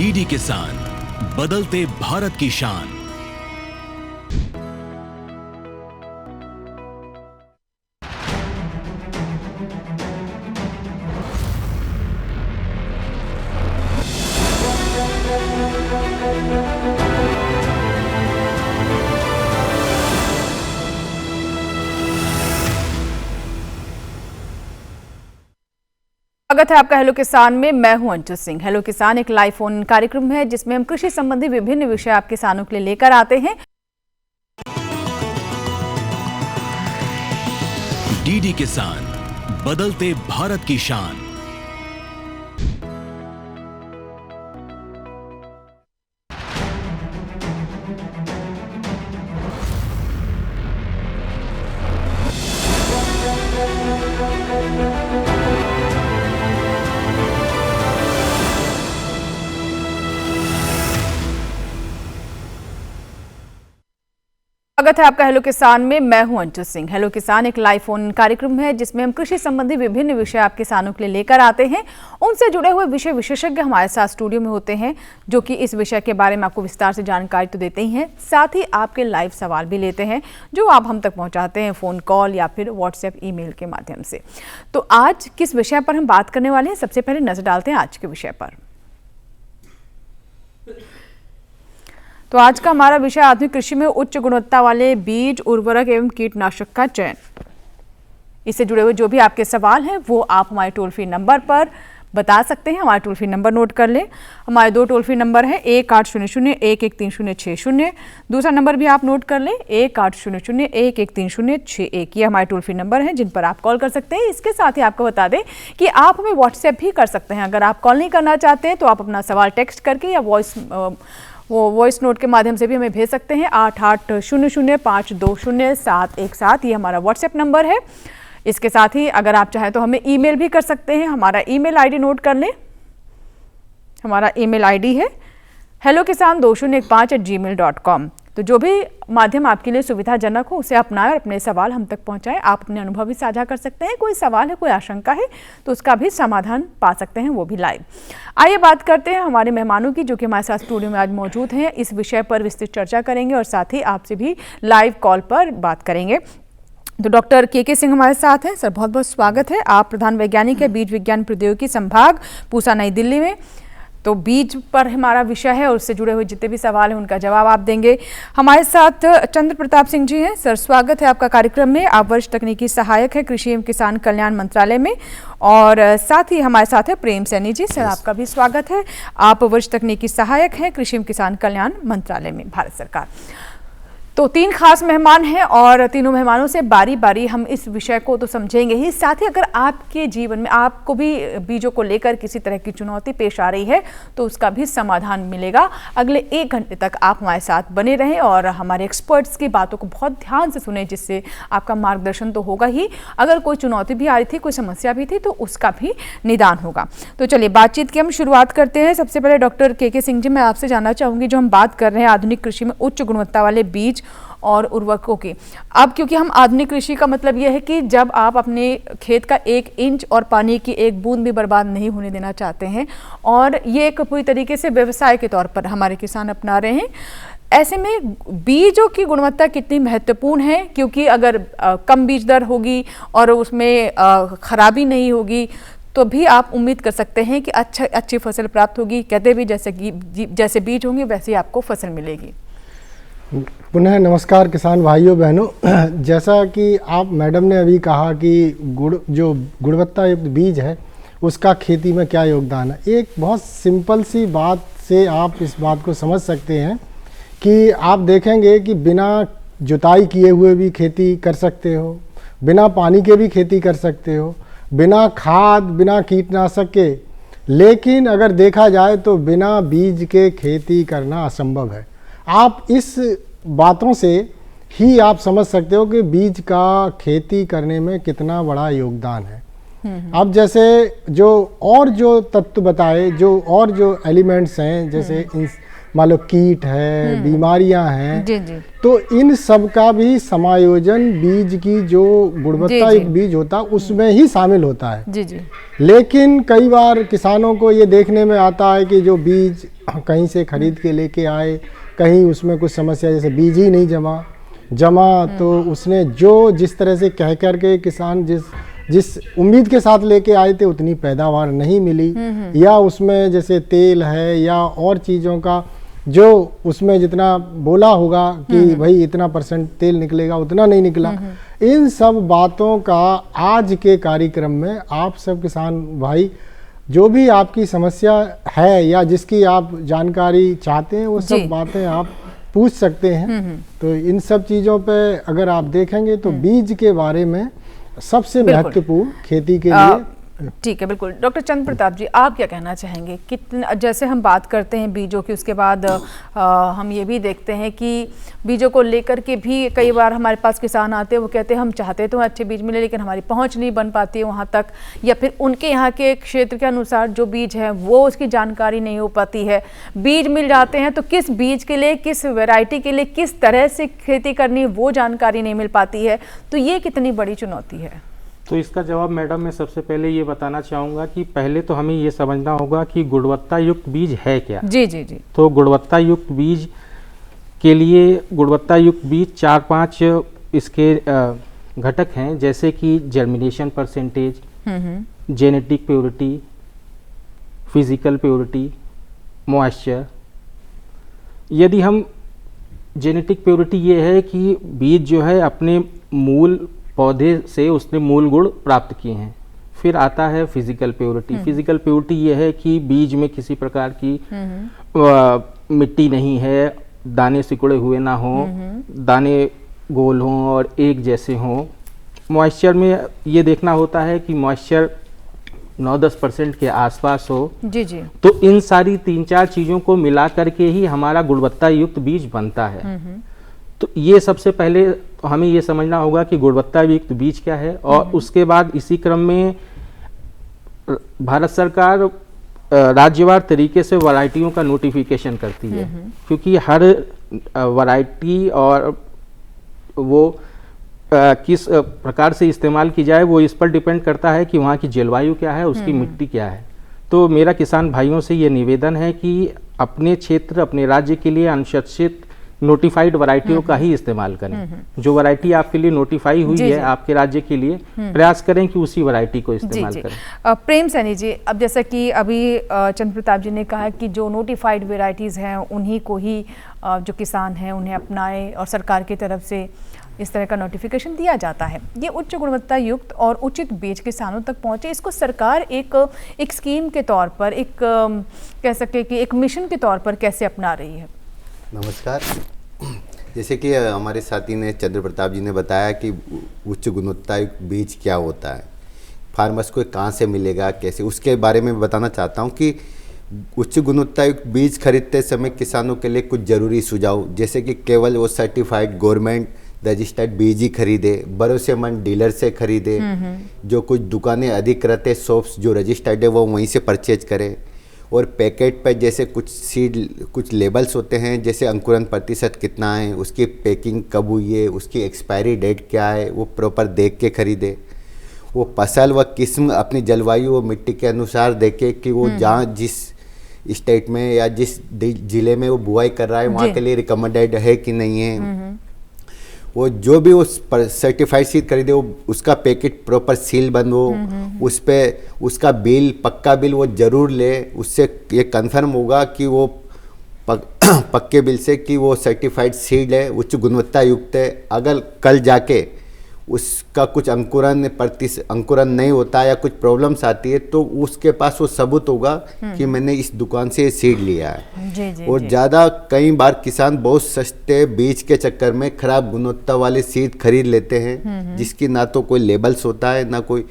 DD किसान, बदलते भारत की शान। स्वागत है आपका हेलो किसान में। मैं हूं अंशु सिंह। हेलो किसान एक लाइव फोन कार्यक्रम है जिसमें हम कृषि संबंधी विभिन्न विषय आप किसानों के लिए लेकर आते हैं। डीडी किसान, बदलते भारत की शान। स्वागत है आपका हेलो किसान में। मैं हूं अंशु सिंह। हेलो किसान एक लाइव फोन कार्यक्रम है जिसमें हम कृषि संबंधी विभिन्न विषय आप किसानों के लिए लेकर आते हैं। उनसे जुड़े हुए विषय विशेषज्ञ हमारे साथ स्टूडियो में होते हैं जो कि इस विषय के बारे में आपको विस्तार से जानकारी तो देते ही हैं, साथ ही आपके लाइव सवाल भी लेते हैं जो आप हम तक पहुंचाते हैं फोन कॉल या फिर व्हाट्सएप ईमेल के माध्यम से। तो आज किस विषय पर हम बात करने वाले हैं, सबसे पहले नजर डालते हैं आज के विषय पर। तो आज का हमारा विषय आधुनिक कृषि में उच्च गुणवत्ता वाले बीज, उर्वरक एवं कीटनाशक का चयन। इससे जुड़े हुए जो भी आपके सवाल हैं वो आप हमारे टोल फ्री नंबर पर बता सकते हैं। हमारा टोल फ्री नंबर नोट कर लें। हमारे दो टोल फ्री नंबर है 1800-113061। दूसरा नंबर भी आप नोट कर लें 1800-113061। ये हमारे टोल फ्री नंबर हैं जिन पर आप कॉल कर सकते हैं। इसके साथ ही आपको बता दें कि आप हमें व्हाट्सएप भी कर सकते हैं। अगर आप कॉल नहीं करना चाहते हैं तो आप अपना सवाल टेक्स्ट करके या वॉइस नोट के माध्यम से भी हमें भेज सकते हैं। 8800520717। ये हमारा व्हाट्सएप नंबर है। इसके साथ ही अगर आप चाहें तो हमें ईमेल भी कर सकते हैं। हमारा ईमेल आईडी नोट कर लें। हमारा ईमेल आईडी है hellokisan2015@gmail.com। तो जो भी माध्यम आपके लिए सुविधाजनक हो उसे अपनाएं और अपने सवाल हम तक पहुंचाएं। आप अपने अनुभव भी साझा कर सकते हैं। कोई सवाल है, कोई आशंका है तो उसका भी समाधान पा सकते हैं, वो भी लाइव। आइए बात करते हैं हमारे मेहमानों की जो कि हमारे साथ स्टूडियो में आज मौजूद हैं। इस विषय पर विस्तृत चर्चा करेंगे और साथ ही आपसे भी लाइव कॉल पर बात करेंगे। तो डॉक्टर के सिंह हमारे साथ हैं। सर बहुत बहुत स्वागत है। आप प्रधान वैज्ञानिक है बीज विज्ञान प्रौद्योगिकी संभाग, पूसा, नई दिल्ली में। तो बीज पर हमारा विषय है और उससे जुड़े हुए जितने भी सवाल हैं उनका जवाब आप देंगे। हमारे साथ चंद्र प्रताप सिंह जी हैं। सर स्वागत है आपका कार्यक्रम में। आप वरिष्ठ तकनीकी सहायक है कृषि एवं किसान कल्याण मंत्रालय में। और साथ ही हमारे साथ है प्रेम सैनी जी। सर आपका भी स्वागत है। आप वरिष्ठ तकनीकी सहायक हैं कृषि एवं किसान कल्याण मंत्रालय में, भारत सरकार। तो तीन खास मेहमान हैं और तीनों मेहमानों से बारी बारी हम इस विषय को तो समझेंगे ही, साथ ही अगर आपके जीवन में आपको भी बीजों को लेकर किसी तरह की चुनौती पेश आ रही है तो उसका भी समाधान मिलेगा। अगले 1 घंटे तक आप हमारे साथ बने रहें और हमारे एक्सपर्ट्स की बातों को बहुत ध्यान से सुने, जिससे आपका मार्गदर्शन तो होगा ही, अगर कोई चुनौती भी आ रही थी, कोई समस्या भी थी तो उसका भी निदान होगा। तो चलिए बातचीत की हम शुरुआत करते हैं। सबसे पहले डॉक्टर के सिंह जी, मैं आपसे जानना चाहूँगी, जो हम बात कर रहे हैं आधुनिक कृषि में उच्च गुणवत्ता वाले बीज और उर्वरकों की, अब क्योंकि हम आधुनिक कृषि का मतलब यह है कि जब आप अपने खेत का 1 इंच और पानी की 1 बूंद भी बर्बाद नहीं होने देना चाहते हैं और ये एक पूरी तरीके से व्यवसाय के तौर पर हमारे किसान अपना रहे हैं, ऐसे में बीजों की गुणवत्ता कितनी महत्वपूर्ण है? क्योंकि अगर कम बीज दर होगी और उसमें खराबी नहीं होगी तो भी आप उम्मीद कर सकते हैं कि अच्छी फसल प्राप्त होगी। कहते भी जैसे बीज होंगे वैसे ही आपको फसल मिलेगी। पुनः नमस्कार किसान भाइयों बहनों। जैसा कि आप मैडम ने अभी कहा कि जो गुणवत्ता युक्त बीज है उसका खेती में क्या योगदान है, एक बहुत सिंपल सी बात से आप इस बात को समझ सकते हैं कि आप देखेंगे कि बिना जुताई किए हुए भी खेती कर सकते हो, बिना पानी के भी खेती कर सकते हो, बिना खाद बिना कीटनाशक के, लेकिन अगर देखा जाए तो बिना बीज के खेती करना असंभव है। आप इस बातों से ही आप समझ सकते हो कि बीज का खेती करने में कितना बड़ा योगदान है। अब जैसे जो तत्व बताए, जो एलिमेंट्स हैं, जैसे मान लो कीट है, बीमारियां हैं, जी जी तो इन सब का भी समायोजन बीज की जो गुणवत्ता युक्त बीज होता है उसमें ही शामिल होता है। जी जी लेकिन कई बार किसानों को ये देखने में आता है कि जो बीज कहीं से खरीद के लेके आए, कहीं उसमें कुछ समस्या, जैसे बीज ही नहीं जमा तो उसने जिस तरह से कह कर के किसान जिस उम्मीद के साथ लेके आए थे उतनी पैदावार नहीं मिली, या उसमें जैसे तेल है या और चीज़ों का जो उसमें जितना बोला होगा कि भाई इतना % तेल निकलेगा उतना नहीं निकला। इन सब बातों का आज के कार्यक्रम में आप सब किसान भाई जो भी आपकी समस्या है या जिसकी आप जानकारी चाहते हैं वो सब बातें आप पूछ सकते हैं। तो इन सब चीज़ों पे अगर आप देखेंगे तो बीज के बारे में सबसे महत्वपूर्ण खेती के लिए। ठीक है, बिल्कुल। डॉक्टर चंद्र प्रताप जी, आप क्या कहना चाहेंगे? कितना, जैसे हम बात करते हैं बीजों की, उसके बाद हम ये भी देखते हैं कि बीजों को लेकर के भी कई बार हमारे पास किसान आते हैं, वो कहते हैं हम चाहते तो अच्छे बीज मिले लेकिन हमारी पहुंच नहीं बन पाती है वहां तक, या फिर उनके यहाँ के क्षेत्र के अनुसार जो बीज है वो उसकी जानकारी नहीं हो पाती है। बीज मिल जाते हैं तो किस बीज के लिए, किस वैरायटी के लिए किस तरह से खेती करनी वो जानकारी नहीं मिल पाती है। तो ये कितनी बड़ी चुनौती है? तो इसका जवाब मैडम मैं सबसे पहले ये बताना चाहूँगा कि पहले तो हमें ये समझना होगा कि गुणवत्ता युक्त बीज है क्या। जी जी जी। तो गुणवत्ता युक्त बीज के लिए गुणवत्ता युक्त बीज 4-5 इसके घटक हैं, जैसे कि germination percentage, genetic purity, physical purity, moisture. यदि हम जेनेटिक प्योरिटी ये है कि बीज जो है अपने मूल पौधे से उसने मूल गुण प्राप्त किए हैं। फिर आता है फिजिकल प्योरिटी। फिजिकल प्योरिटी ये है कि बीज में किसी प्रकार की मिट्टी नहीं है, दाने सिकुड़े हुए ना हो, दाने गोल हों और एक जैसे हों। मॉइस्चर में ये देखना होता है कि मॉइस्चर 9-10% के आसपास हो। जी जी। तो इन सारी 3-4 चीज़ों को मिला करके ही हमारा गुणवत्ता युक्त बीज बनता है। तो ये सबसे पहले हमें ये समझना होगा कि गुणवत्ता युक्त बीज क्या है। और उसके बाद इसी क्रम में भारत सरकार राज्यवार तरीके से वैरायटियों का नोटिफिकेशन करती है, क्योंकि हर वैरायटी और वो किस प्रकार से इस्तेमाल की जाए वो इस पर डिपेंड करता है कि वहाँ की जलवायु क्या है, उसकी मिट्टी क्या है। तो मेरा किसान भाइयों से ये निवेदन है कि अपने क्षेत्र, अपने राज्य के लिए अनुशंसित नोटिफाइड वैरायटियों का ही इस्तेमाल करें। जो वैरायटी आपके लिए नोटिफाई हुई है आपके राज्य के लिए, प्रयास करें कि उसी वैरायटी को इस्तेमाल करें। प्रेम सैनी जी, अब जैसा कि अभी चंद्र प्रताप जी ने कहा कि जो नोटिफाइड वैरायटीज़ हैं उन्हीं को ही जो किसान हैं उन्हें अपनाएं और सरकार की तरफ से इस तरह का नोटिफिकेशन दिया जाता है। ये उच्च गुणवत्ता युक्त और उचित बीज किसानों तक पहुंचे, इसको सरकार एक स्कीम के तौर पर, एक कह सकते कि एक मिशन के तौर पर कैसे अपना रही है? नमस्कार। जैसे कि हमारे साथी ने, चंद्र प्रताप जी ने बताया कि उच्च गुणवत्ता युक्त बीज क्या होता है, फार्मर्स को कहाँ से मिलेगा, कैसे, उसके बारे में बताना चाहता हूँ कि उच्च गुणवत्ता युक्त बीज खरीदते समय किसानों के लिए कुछ ज़रूरी सुझाव, जैसे कि केवल वो सर्टिफाइड गवर्नमेंट रजिस्टर्ड बीज ही खरीदे, भरोसेमंद डीलर से खरीदे, जो कुछ दुकानें अधिकृत है, शॉप्स जो रजिस्टर्ड है वो वहीं से परचेज करें। और पैकेट पर जैसे कुछ सीड, कुछ लेबल्स होते हैं, जैसे अंकुरन प्रतिशत कितना है, उसकी पैकिंग कब हुई है, उसकी एक्सपायरी डेट क्या है, वो प्रॉपर देख के खरीदे। वो फसल व किस्म अपनी जलवायु और मिट्टी के अनुसार देखे कि वो जहाँ जिस स्टेट में या जिस जिले में वो बुआई कर रहा है वहाँ के लिए रिकमेंडेड है कि नहीं है। वो जो भी उस सर्टिफाइड सीड खरीदे वो उसका पैकेट प्रॉपर सील बंद हो, उस पे उसका बिल, पक्का बिल वो ज़रूर ले। उससे ये कंफर्म होगा कि वो पक्के बिल से कि वो सर्टिफाइड सीड है, उच्च गुणवत्ता युक्त है। अगर कल जाके उसका कुछ अंकुरन नहीं होता या कुछ प्रॉब्लम्स आती है तो उसके पास वो सबूत होगा कि मैंने इस दुकान से सीड लिया है। जी, और ज़्यादा कई बार किसान बहुत सस्ते बीज के चक्कर में खराब गुणवत्ता वाले सीड खरीद लेते हैं, जिसकी ना तो कोई लेबल्स होता है ना कोई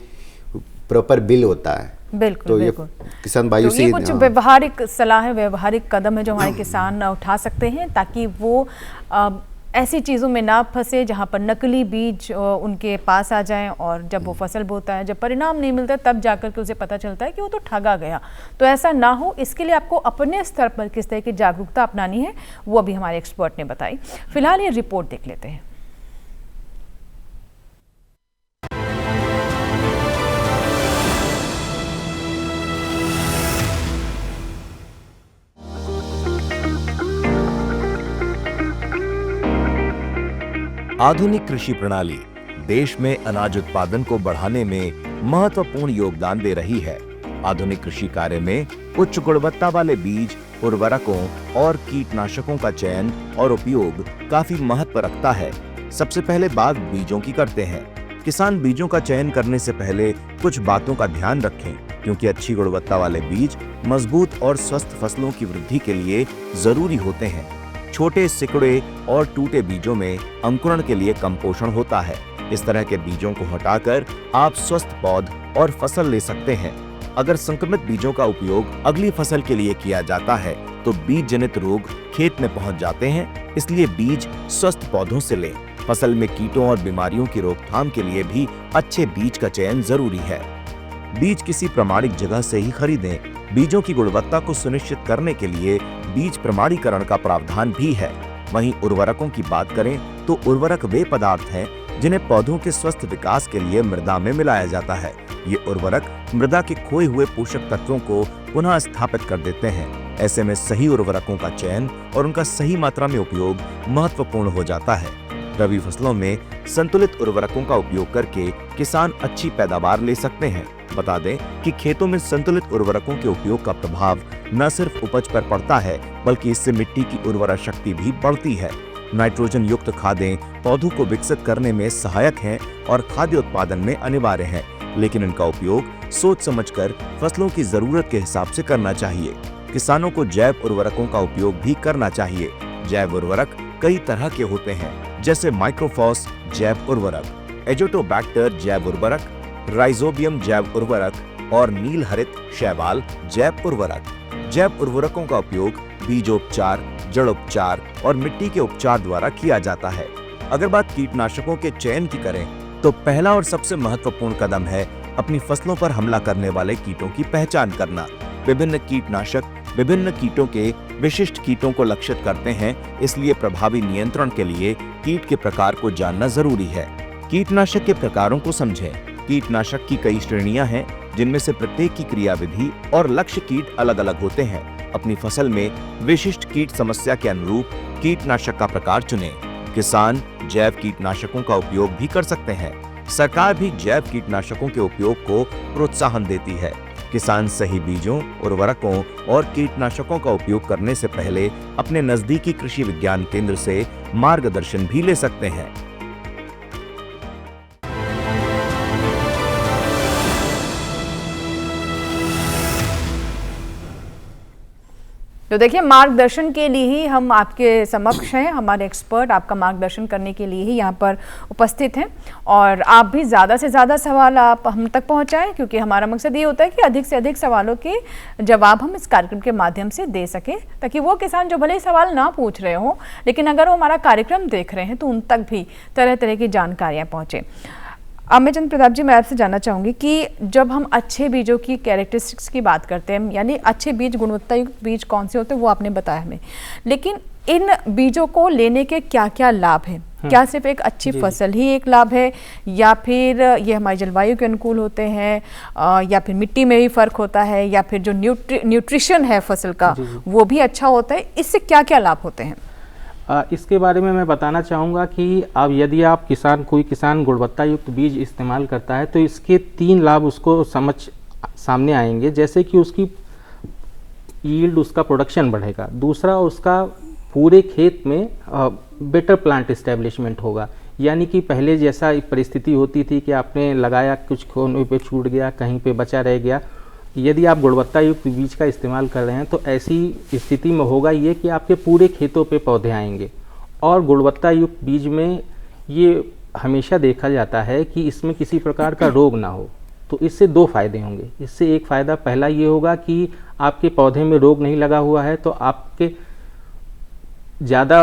प्रॉपर बिल होता है। बिल्कुल, तो बिल्कुल। ये किसान भाइयों से ये कुछ व्यवहारिक सलाह है, व्यवहारिक कदम है जो हमारे किसान उठा सकते हैं ताकि वो ऐसी चीज़ों में ना फंसे जहाँ पर नकली बीज उनके पास आ जाएं, और जब वो फसल बोता है, जब परिणाम नहीं मिलता, तब जाकर के उसे पता चलता है कि वो तो ठगा गया। तो ऐसा ना हो, इसके लिए आपको अपने स्तर पर किस तरह की जागरूकता अपनानी है, वो अभी हमारे एक्सपर्ट ने बताई। फिलहाल ये रिपोर्ट देख लेते हैं। आधुनिक कृषि प्रणाली देश में अनाज उत्पादन को बढ़ाने में महत्वपूर्ण योगदान दे रही है। आधुनिक कृषि कार्य में उच्च गुणवत्ता वाले बीज, उर्वरकों और कीटनाशकों का चयन और उपयोग काफी महत्व रखता है। सबसे पहले बात बीजों की करते हैं। किसान बीजों का चयन करने से पहले कुछ बातों का ध्यान रखें, क्योंकि अच्छी गुणवत्ता वाले बीज मजबूत और स्वस्थ फसलों की वृद्धि के लिए जरूरी होते हैं। छोटे, सिकुड़े और टूटे बीजों में अंकुरण के लिए कम पोषण होता है। इस तरह के बीजों को हटाकर आप स्वस्थ पौध और फसल ले सकते हैं। अगर संक्रमित बीजों का उपयोग अगली फसल के लिए किया जाता है तो बीज जनित रोग खेत में पहुंच जाते हैं, इसलिए बीज स्वस्थ पौधों से लें। फसल में कीटों और बीमारियों की रोकथाम के लिए भी अच्छे बीज का चयन जरूरी है। बीज किसी प्रमाणिक जगह से ही खरीदें। बीजों की गुणवत्ता को सुनिश्चित करने के लिए बीज प्रमाणीकरण का प्रावधान भी है। वहीं उर्वरकों की बात करें तो उर्वरक वे पदार्थ हैं जिन्हें पौधों के स्वस्थ विकास के लिए मृदा में मिलाया जाता है। ये उर्वरक मृदा के खोए हुए पोषक तत्वों को पुनः स्थापित कर देते हैं। ऐसे में सही उर्वरकों का चयन और उनका सही मात्रा में उपयोग महत्वपूर्ण हो जाता है। रबी फसलों में संतुलित उर्वरकों का उपयोग करके किसान अच्छी पैदावार ले सकते हैं। बता दें कि खेतों में संतुलित उर्वरकों के उपयोग का प्रभाव न सिर्फ उपज पर पड़ता है, बल्कि इससे मिट्टी की उर्वरा शक्ति भी बढ़ती है। नाइट्रोजन युक्त खादें पौधों को विकसित करने में सहायक हैं और खाद्य उत्पादन में अनिवार्य हैं, लेकिन इनका उपयोग सोच समझकर फसलों की जरूरत के हिसाब से करना चाहिए। किसानों को जैव उर्वरकों का उपयोग भी करना चाहिए। जैव उर्वरक कई तरह के होते हैं, जैसे माइक्रोफॉस जैव उर्वरक, एजोटोबैक्टर जैव उर्वरक, राइजोबियम जैव उर्वरक और नील हरित शैवाल जैव उर्वरक। जैव उर्वरकों का उपयोग बीजोपचार, जड़ोपचार और मिट्टी के उपचार द्वारा किया जाता है। अगर बात कीटनाशकों के चयन की करें तो पहला और सबसे महत्वपूर्ण कदम है अपनी फसलों पर हमला करने वाले कीटों की पहचान करना। विभिन्न कीटनाशक विभिन्न कीटों के विशिष्ट कीटों को लक्षित करते हैं, इसलिए प्रभावी नियंत्रण के लिए कीट के प्रकार को जानना जरूरी है। कीटनाशक के प्रकारों को समझें। कीटनाशक की कई श्रेणियां हैं, जिनमें से प्रत्येक की क्रियाविधि और लक्ष्य कीट अलग अलग होते हैं। अपनी फसल में विशिष्ट कीट समस्या के अनुरूप कीटनाशक का प्रकार चुनें। किसान जैव कीटनाशकों का उपयोग भी कर सकते हैं। सरकार भी जैव कीटनाशकों के उपयोग को प्रोत्साहन देती है। किसान सही बीजों, उर्वरकों और कीटनाशकों का उपयोग करने से पहले अपने नजदीकी कृषि विज्ञान केंद्र से मार्गदर्शन भी ले सकते हैं। तो देखिए, मार्गदर्शन के लिए ही हम आपके समक्ष हैं। हमारे एक्सपर्ट आपका मार्गदर्शन करने के लिए ही यहाँ पर उपस्थित हैं, और आप भी ज़्यादा से ज़्यादा सवाल आप हम तक पहुँचाएं, क्योंकि हमारा मकसद ये होता है कि अधिक से अधिक सवालों के जवाब हम इस कार्यक्रम के माध्यम से दे सकें, ताकि वो किसान जो भले ही सवाल ना पूछ रहे हों, लेकिन अगर वो हमारा कार्यक्रम देख रहे हैं तो उन तक भी तरह तरह की जानकारियाँ पहुँचें। अमित चंद प्रताप जी, मैं आपसे जानना चाहूँगी कि जब हम अच्छे बीजों की कैरेक्टरिस्टिक्स की बात करते हैं, यानी अच्छे बीज, गुणवत्ता युक्त बीज कौन से होते हैं वो आपने बताया हमें, लेकिन इन बीजों को लेने के क्या क्या लाभ हैं? क्या सिर्फ एक अच्छी फसल ही एक लाभ है, या फिर ये हमारी जलवायु के अनुकूल होते हैं, या फिर मिट्टी में भी फर्क होता है, या फिर जो न्यूट्रिशन है फसल का वो भी अच्छा होता है? इससे क्या क्या लाभ होते हैं? इसके बारे में मैं बताना चाहूँगा कि अब यदि आप कोई किसान गुणवत्ता युक्त बीज इस्तेमाल करता है तो इसके 3 लाभ उसको सामने आएंगे। जैसे कि उसकी यील्ड, उसका प्रोडक्शन बढ़ेगा। दूसरा, उसका पूरे खेत में बेटर प्लांट एस्टेब्लिशमेंट होगा, यानी कि पहले जैसा परिस्थिति होती थी कि आपने लगाया, कुछ कोने पे छूट गया, कहीं पे बचा रह गया। यदि आप गुणवत्ता युक्त बीज का इस्तेमाल कर रहे हैं तो ऐसी स्थिति में होगा ये कि आपके पूरे खेतों पे पौधे आएंगे। और गुणवत्ता युक्त बीज में ये हमेशा देखा जाता है कि इसमें किसी प्रकार का रोग ना हो। तो इससे 2 फायदे होंगे। इससे एक फ़ायदा पहला ये होगा कि आपके पौधे में रोग नहीं लगा हुआ है, तो आपके ज़्यादा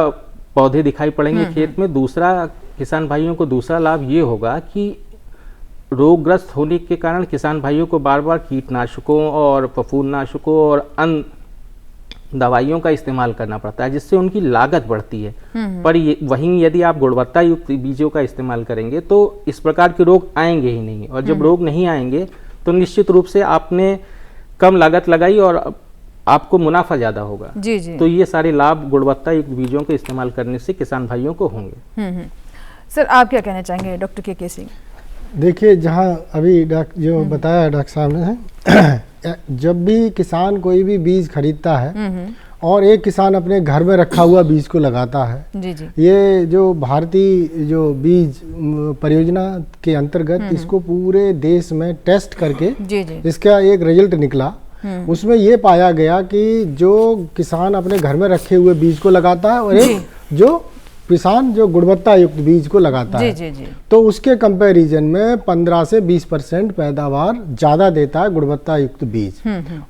पौधे दिखाई पड़ेंगे खेत में। दूसरा किसान भाइयों को दूसरा लाभ ये होगा कि रोगग्रस्त होने के कारण किसान भाइयों को बार बार कीटनाशकों और फफूंदनाशकों और अन्य दवाइयों का इस्तेमाल करना पड़ता है, जिससे उनकी लागत बढ़ती है। पर वहीं यदि आप गुणवत्ता युक्त बीजों का इस्तेमाल करेंगे तो इस प्रकार के रोग आएंगे ही नहीं, और जब रोग नहीं आएंगे तो निश्चित रूप से आपने कम लागत लगाई और आपको मुनाफा ज़्यादा होगा। जी जी। तो ये सारे लाभ गुणवत्ता युक्त बीजों के इस्तेमाल करने से किसान भाइयों को होंगे। सर आप क्या कहना चाहेंगे डॉक्टर के सिंह? देखिए, जहाँ अभी जो बताया डॉक्टर साहब ने, जब भी किसान कोई भी बीज खरीदता है और एक किसान अपने घर में रखा हुआ बीज को लगाता है, जी जी। ये जो भारतीय जो बीज परियोजना के अंतर्गत इसको पूरे देश में टेस्ट करके जी जी। इसका एक रिजल्ट निकला। उसमें ये पाया गया कि जो किसान अपने घर में रखे हुए बीज को लगाता है और एक जो किसान जो गुणवत्ता युक्त बीज को लगाता है, जी जी। तो उसके कंपैरिजन में 15 से 20% पैदावार ज़्यादा देता है गुणवत्ता युक्त बीज।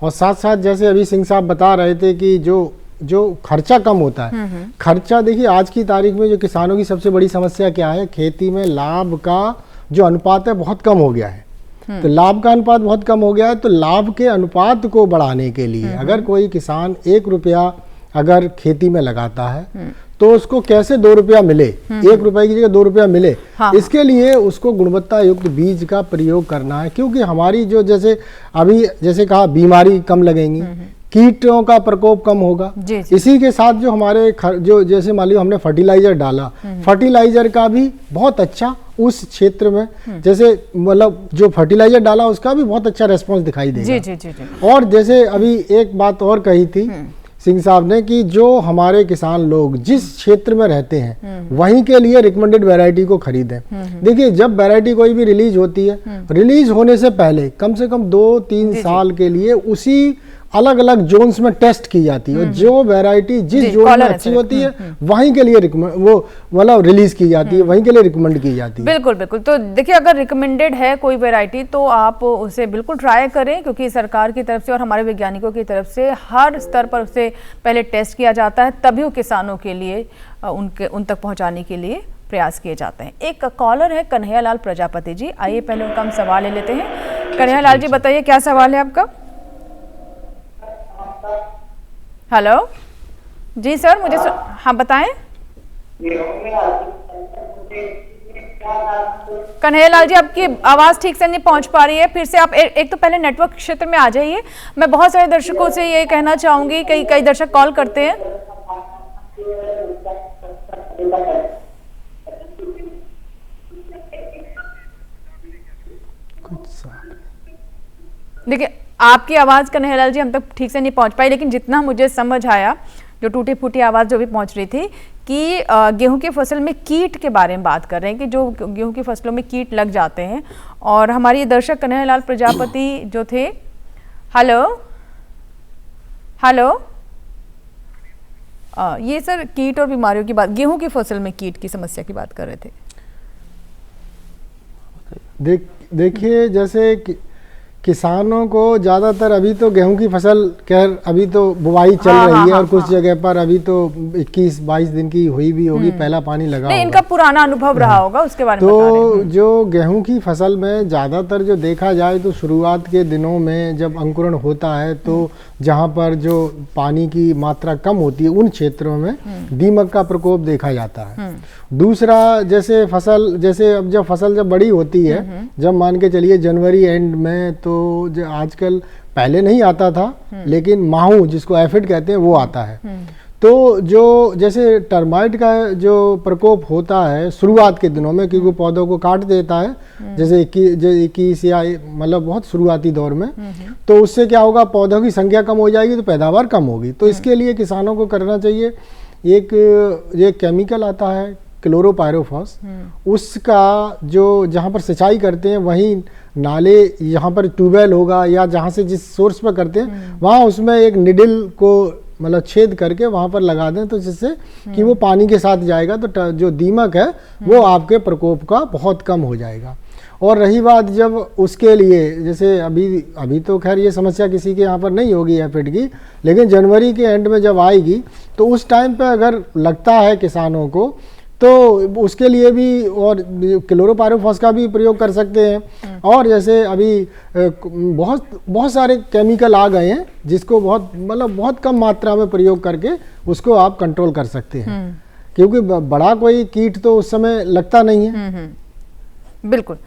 और साथ साथ जैसे अभी सिंह साहब बता रहे थे कि जो खर्चा कम होता है, खर्चा देखिए आज की तारीख में जो किसानों की सबसे बड़ी समस्या क्या है, खेती में लाभ का जो अनुपात है बहुत कम हो गया है। तो लाभ का अनुपात बहुत कम हो गया है, तो लाभ के अनुपात को बढ़ाने के लिए अगर कोई किसान 1 रुपया अगर खेती में लगाता है तो उसको कैसे 2 रुपया मिले, 1 रुपए की जगह 2 रुपया मिले, इसके लिए उसको गुणवत्ता युक्त बीज का प्रयोग करना है। क्योंकि हमारी जो जैसे अभी जैसे कहा बीमारी कम लगेंगी, कीटों का प्रकोप कम होगा। इसी के साथ जो हमारे जो जैसे मान लो हमने फर्टिलाइजर डाला, फर्टिलाइजर का भी बहुत अच्छा उस क्षेत्र में जैसे मतलब जो फर्टिलाइजर डाला उसका भी बहुत अच्छा रेस्पॉन्स दिखाई देगा। जी जी जी जी। और जैसे अभी एक बात और कही थी सिंह साहब ने कि जो हमारे किसान लोग जिस क्षेत्र में रहते हैं वहीं के लिए रिकमेंडेड वैरायटी को खरीदें। देखिए, जब वैरायटी कोई भी रिलीज होती है, रिलीज होने से पहले कम से कम 2-3 साल के लिए उसी अलग अलग जोन्स में टेस्ट की जाती है। और जो वैरायटी जिस जोन में अच्छी होती है वहीं के लिए वो मतलब रिलीज की जाती है, वहीं के लिए रिकमेंड की जाती है। बिल्कुल बिल्कुल। तो देखिए, अगर रिकमेंडेड है कोई वैरायटी तो आप उसे बिल्कुल ट्राई करें, क्योंकि सरकार की तरफ से और हमारे वैज्ञानिकों की तरफ से हर स्तर पर उसे पहले टेस्ट किया जाता है, तभी वो किसानों के लिए उन तक पहुँचाने के लिए प्रयास किए जाते हैं। एक कॉलर है कन्हैया लाल प्रजापति जी, आइए पहले उनका हम सवाल ले लेते हैं। कन्हैया लाल जी बताइए क्या सवाल है आपका? हेलो जी सर, मुझे हाँ बताएं। कन्हैया लाल जी, आपकी आवाज़ ठीक से नहीं पहुंच पा रही है, फिर से आप एक तो पहले नेटवर्क क्षेत्र में आ जाइए। मैं बहुत सारे दर्शकों से ये कहना चाहूंगी, कई दर्शक कॉल करते हैं। देखिए, आपकी आवाज़ कन्हैया लाल जी हम तक ठीक से नहीं पहुंच पाई, लेकिन जितना मुझे समझ आया, जो टूटी फूटी आवाज़ जो भी पहुंच रही थी कि गेहूं की फसल में कीट के बारे में बात कर रहे हैं कि जो गेहूं की फसलों में कीट लग जाते हैं। और हमारे दर्शक कन्हैया लाल प्रजापति जो थे, हेलो हेलो, ये सर कीट और बीमारियों की बात, गेहूं की फसल में कीट की समस्या की बात कर रहे थे। देखिए, जैसे किसानों को ज़्यादातर अभी तो गेहूं की फसल खैर अभी तो बुवाई चल रही है और कुछ जगह पर अभी तो 21-22 दिन की हुई भी होगी, पहला पानी लगा होगा। इनका पुराना अनुभव रहा होगा, उसके बारे में बता रहे हैं। तो जो गेहूं की फसल में ज़्यादातर जो देखा जाए तो शुरुआत के दिनों में जब अंकुरण होता है तो जहाँ पर जो पानी की मात्रा कम होती है उन क्षेत्रों में दीमक का प्रकोप देखा जाता है। दूसरा, जैसे फसल जैसे अब जब फसल जब बड़ी होती है, जब मान के चलिए जनवरी एंड में, तो जो आजकल पहले नहीं आता था लेकिन माहू जिसको एफिड कहते हैं वो आता है। तो जो जैसे टर्माइट का जो प्रकोप होता है शुरुआत के दिनों में, क्योंकि पौधों को काट देता है, जैसे 21 या मतलब बहुत शुरुआती दौर में, तो उससे क्या होगा, पौधों की संख्या कम हो जाएगी तो पैदावार कम होगी। तो इसके लिए किसानों को करना चाहिए, एक ये केमिकल आता है क्लोरोपायरोफॉस, उसका जो जहाँ पर सिंचाई करते हैं वहीं नाले, यहाँ पर ट्यूबवेल होगा या जहाँ से जिस सोर्स पर करते हैं वहाँ उसमें एक निडल को मतलब छेद करके वहाँ पर लगा दें, तो जिससे कि वो पानी के साथ जाएगा तो जो दीमक है वो आपके प्रकोप का बहुत कम हो जाएगा। और रही बात जब उसके लिए, जैसे अभी तो खैर ये समस्या किसी के यहाँ पर नहीं होगी एफिड की, लेकिन जनवरी के एंड में जब आएगी तो उस टाइम पे अगर लगता है किसानों को तो उसके लिए भी और क्लोरोपायरोफॉस का भी प्रयोग कर सकते हैं। और जैसे अभी बहुत सारे केमिकल आ गए हैं जिसको बहुत कम मात्रा में प्रयोग करके उसको आप कंट्रोल कर सकते हैं, क्योंकि बड़ा कोई कीट तो उस समय लगता नहीं है। बिल्कुल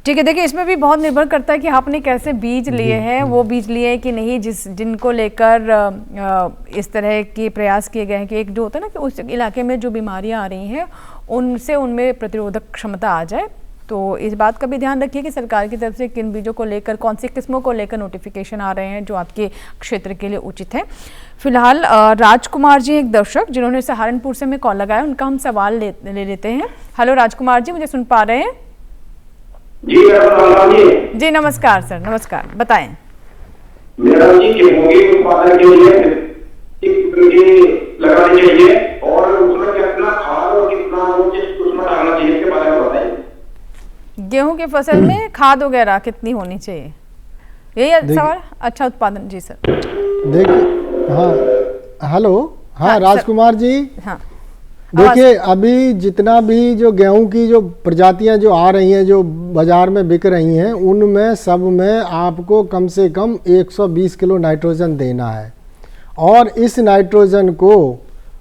ठीक है। देखिए इसमें भी बहुत निर्भर करता है कि आपने कैसे बीज लिए हैं, वो बीज लिए हैं कि नहीं जिनको लेकर इस तरह के प्रयास किए गए हैं कि एक जो होता है ना कि उस इलाके में जो बीमारियां आ रही हैं उनसे उनमें प्रतिरोधक क्षमता आ जाए। तो इस बात का भी ध्यान रखिए कि सरकार की तरफ से किन बीजों को लेकर, कौन सी किस्मों को लेकर नोटिफिकेशन आ रहे हैं जो आपके क्षेत्र के लिए उचित है। फिलहाल राजकुमार जी एक दर्शक जिन्होंने सहारनपुर से हमें कॉल लगाया, उनका हम सवाल ले लेते हैं। हेलो राजकुमार जी, मुझे सुन पा रहे हैं? जी नमस्कार सर, नमस्कार, बताएं। मेरा जी गेहूं के उत्पादन के लिए लगानी चाहिए और उसमें कितना खाद और कितना उसमें डालना चाहिए इसके बारे में बताइए। गेहूं की फसल में खाद वगैरह कितनी होनी चाहिए, यही सवाल? अच्छा उत्पादन, जी सर। देखिए हाँ, हेलो, हाँ राजकुमार जी, हाँ देखिए अभी जितना भी जो गेहूं की जो प्रजातियां जो आ रही हैं, जो बाजार में बिक रही हैं, उनमें सब में आपको कम से कम 120 किलो नाइट्रोजन देना है। और इस नाइट्रोजन को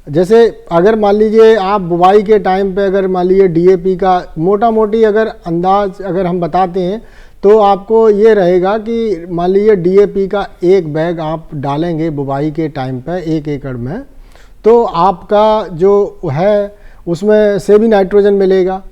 जैसे अगर मान लीजिए आप बुवाई के टाइम पे अगर मान लीजिए डीएपी का मोटा मोटी अगर अंदाज अगर हम बताते हैं तो आपको ये रहेगा कि मान लीजिए डीएपी का एक बैग आप डालेंगे बुवाई के टाइम पे 1 एकड़ में, तो आपका जो है उसमें से भी नाइट्रोजन मिलेगा।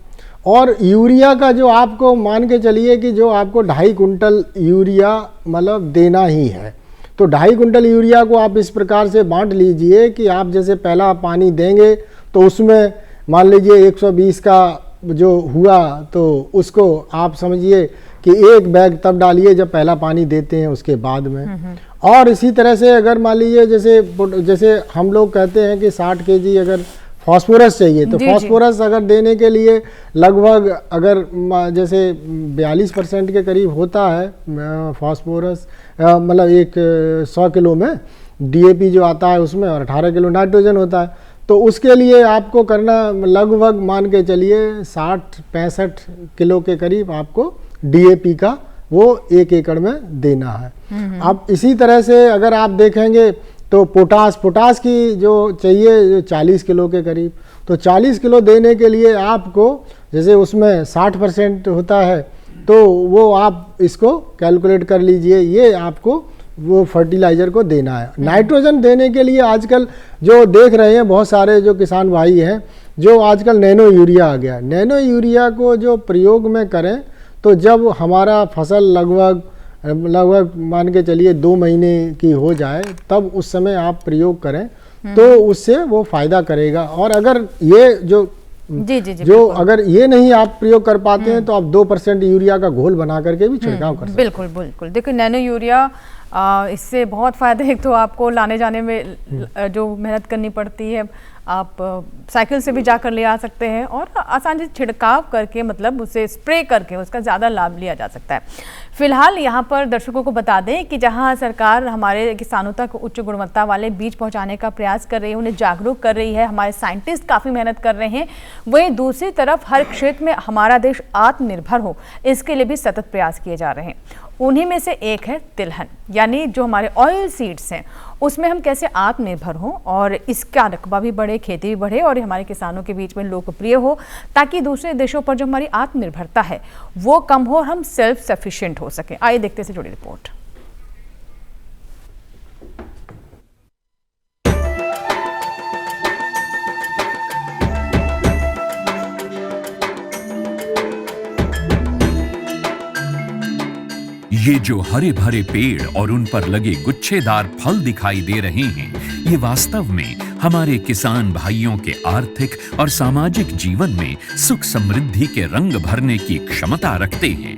और यूरिया का जो आपको मान के चलिए कि जो आपको 2.5 कुंटल यूरिया मतलब देना ही है, तो 2.5 कुंटल यूरिया को आप इस प्रकार से बांट लीजिए कि आप जैसे पहला पानी देंगे तो उसमें मान लीजिए 120 का जो हुआ तो उसको आप समझिए कि एक बैग तब डालिए जब पहला पानी देते हैं उसके बाद में। और इसी तरह से अगर मान लीजिए जैसे हम लोग कहते हैं कि 60 केजी अगर फास्फोरस चाहिए तो फास्फोरस अगर देने के लिए लगभग अगर जैसे 42% के करीब होता है फास्फोरस, मतलब 100 किलो में डीएपी जो आता है उसमें, और 18 किलो नाइट्रोजन होता है, तो उसके लिए आपको करना लगभग मान के चलिए 60-65 किलो के करीब आपको डीएपी का वो 1 एकड़ में देना है। अब इसी तरह से अगर आप देखेंगे तो पोटास की जो चाहिए 40 किलो के करीब, तो 40 किलो देने के लिए आपको जैसे उसमें 60% होता है तो वो आप इसको कैलकुलेट कर लीजिए, ये आपको वो फर्टिलाइज़र को देना है। नाइट्रोजन देने के लिए आजकल जो देख रहे हैं बहुत सारे जो किसान भाई हैं, जो आजकल नैनो यूरिया आ गया, नैनो यूरिया को जो प्रयोग में करें तो जब हमारा फसल लगभग मान के चलिए 2 महीने की हो जाए तब उस समय आप प्रयोग करें तो उससे वो फायदा करेगा। और अगर ये जो अगर ये नहीं आप प्रयोग कर पाते हैं तो आप 2% यूरिया का घोल बना करके भी छिड़काव कर सकते हैं। बिल्कुल। देखिए नैनो यूरिया इससे बहुत फायदे, एक तो आपको लाने जाने में जो मेहनत करनी पड़ती है आप साइकिल से भी जाकर ले आ सकते हैं और आसानी से छिड़काव करके मतलब उसे स्प्रे करके उसका ज़्यादा लाभ लिया जा सकता है। फिलहाल यहाँ पर दर्शकों को बता दें कि जहाँ सरकार हमारे किसानों तक उच्च गुणवत्ता वाले बीज पहुँचाने का प्रयास कर रही है, उन्हें जागरूक कर रही है, हमारे साइंटिस्ट काफ़ी मेहनत कर रहे हैं, वहीं दूसरी तरफ हर क्षेत्र में हमारा देश आत्मनिर्भर हो इसके लिए भी सतत प्रयास किए जा रहे हैं। उन्हीं में से एक है तिलहन, यानी जो हमारे ऑयल सीड्स हैं उसमें हम कैसे आत्मनिर्भर हों और इसका रकबा भी बढ़े, खेती भी बढ़े और हमारे किसानों के बीच में लोकप्रिय हो, ताकि दूसरे देशों पर जो हमारी आत्मनिर्भरता है वो कम हो और हम सेल्फ सफिशिएंट हो सकें। आइए देखते से जुड़ी रिपोर्ट। ये जो हरे भरे पेड़ और उन पर लगे गुच्छेदार फल दिखाई दे रहे हैं, ये वास्तव में हमारे किसान भाइयों के आर्थिक और सामाजिक जीवन में सुख समृद्धि के रंग भरने की क्षमता रखते हैं।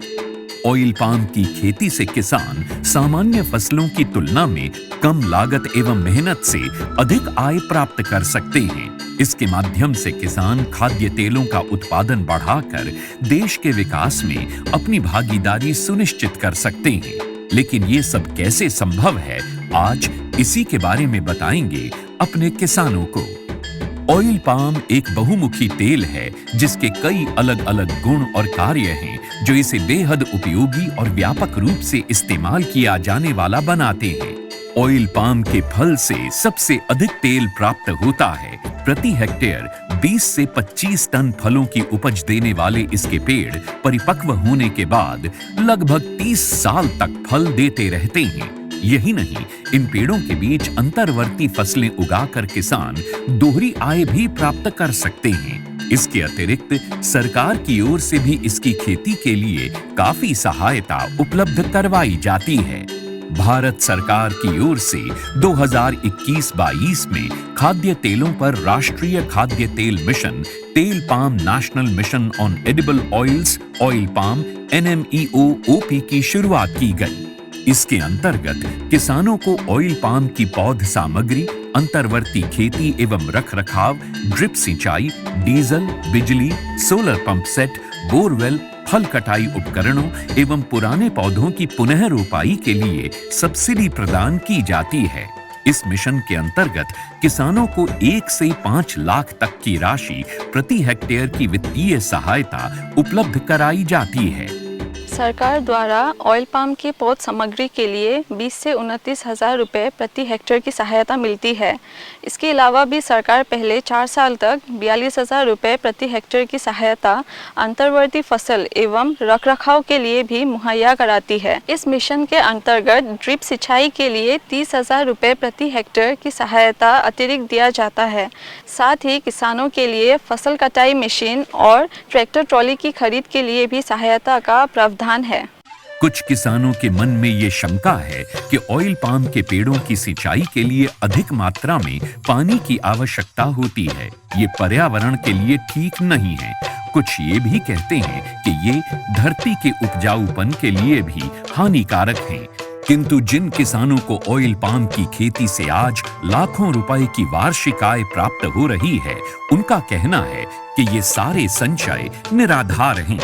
ऑयल पाम की खेती से किसान सामान्य फसलों की तुलना में कम लागत एवं मेहनत से अधिक आय प्राप्त कर सकते हैं। इसके माध्यम से किसान खाद्य तेलों का उत्पादन बढ़ाकर देश के विकास में अपनी भागीदारी सुनिश्चित कर सकते हैं। लेकिन ये सब कैसे संभव है, आज इसी के बारे में बताएंगे अपने किसानों को। ऑयल पाम एक बहुमुखी तेल है जिसके कई अलग अलग गुण और कार्य हैं जो इसे बेहद उपयोगी और व्यापक रूप से इस्तेमाल किया जाने वाला बनाते हैं। ऑयल पाम के फल से सबसे अधिक तेल प्राप्त होता है। प्रति हेक्टेयर 20 से 25 टन फलों की उपज देने वाले इसके पेड़ परिपक्व होने के बाद लगभग 30 साल तक फल देते रहते हैं। यही नहीं, इन पेड़ों के बीच अंतर्वर्ती फसलें उगाकर किसान दोहरी आय भी प्राप्त कर सकते हैं। इसके अतिरिक्त सरकार की ओर से भी इसकी खेती के लिए काफी सहायता उपलब्ध करवाई जाती है। भारत सरकार की ओर से 2021-22 में खाद्य तेलों पर राष्ट्रीय खाद्य तेल मिशन, तेल palm national mission on edible oils, oil palm NMEO-OP की शुरुआत की गई। इसके अंतर्गत किसानों को ऑयल पाम की पौध सामग्री, अंतर्वर्ती खेती एवं रखरखाव, ड्रिप सिंचाई, डीजल, बिजली, सोलर पंप सेट, बोरवेल, फल कटाई उपकरणों एवं पुराने पौधों की पुनः रोपाई के लिए सब्सिडी प्रदान की जाती है। इस मिशन के अंतर्गत किसानों को 1 से 5 लाख तक की राशि प्रति हेक्टेयर की वित्तीय सहायता उपलब्ध कराई जाती है। सरकार द्वारा ऑयल पाम की पौध सामग्री के लिए 20 से 29 हज़ार रुपये प्रति हेक्टेयर की सहायता मिलती है। इसके अलावा भी सरकार पहले 4 साल तक 42,000 रुपये प्रति हेक्टेयर की सहायता अंतर्वर्ती फसल एवं रखरखाव के लिए भी मुहैया कराती है। इस मिशन के अंतर्गत ड्रिप सिंचाई के लिए 30,000 रुपये प्रति हेक्टेयर की सहायता अतिरिक्त दिया जाता है। साथ ही किसानों के लिए फसल कटाई मशीन और ट्रैक्टर ट्रॉली की खरीद के लिए भी सहायता का प्रावधान है। कुछ किसानों के मन में ये शंका है कि ऑयल पाम के पेड़ों की सिंचाई के लिए अधिक मात्रा में पानी की आवश्यकता होती है। ये पर्यावरण के लिए ठीक नहीं है। कुछ ये भी कहते हैं कि ये धरती के उपजाऊपन के लिए भी हानिकारक हैं। किंतु जिन किसानों को ऑयल पाम की खेती से आज लाखों रुपए की वार्षिक आय प्राप्त हो रही है, उनका कहना है कि ये सारे संचय निराधार हैं।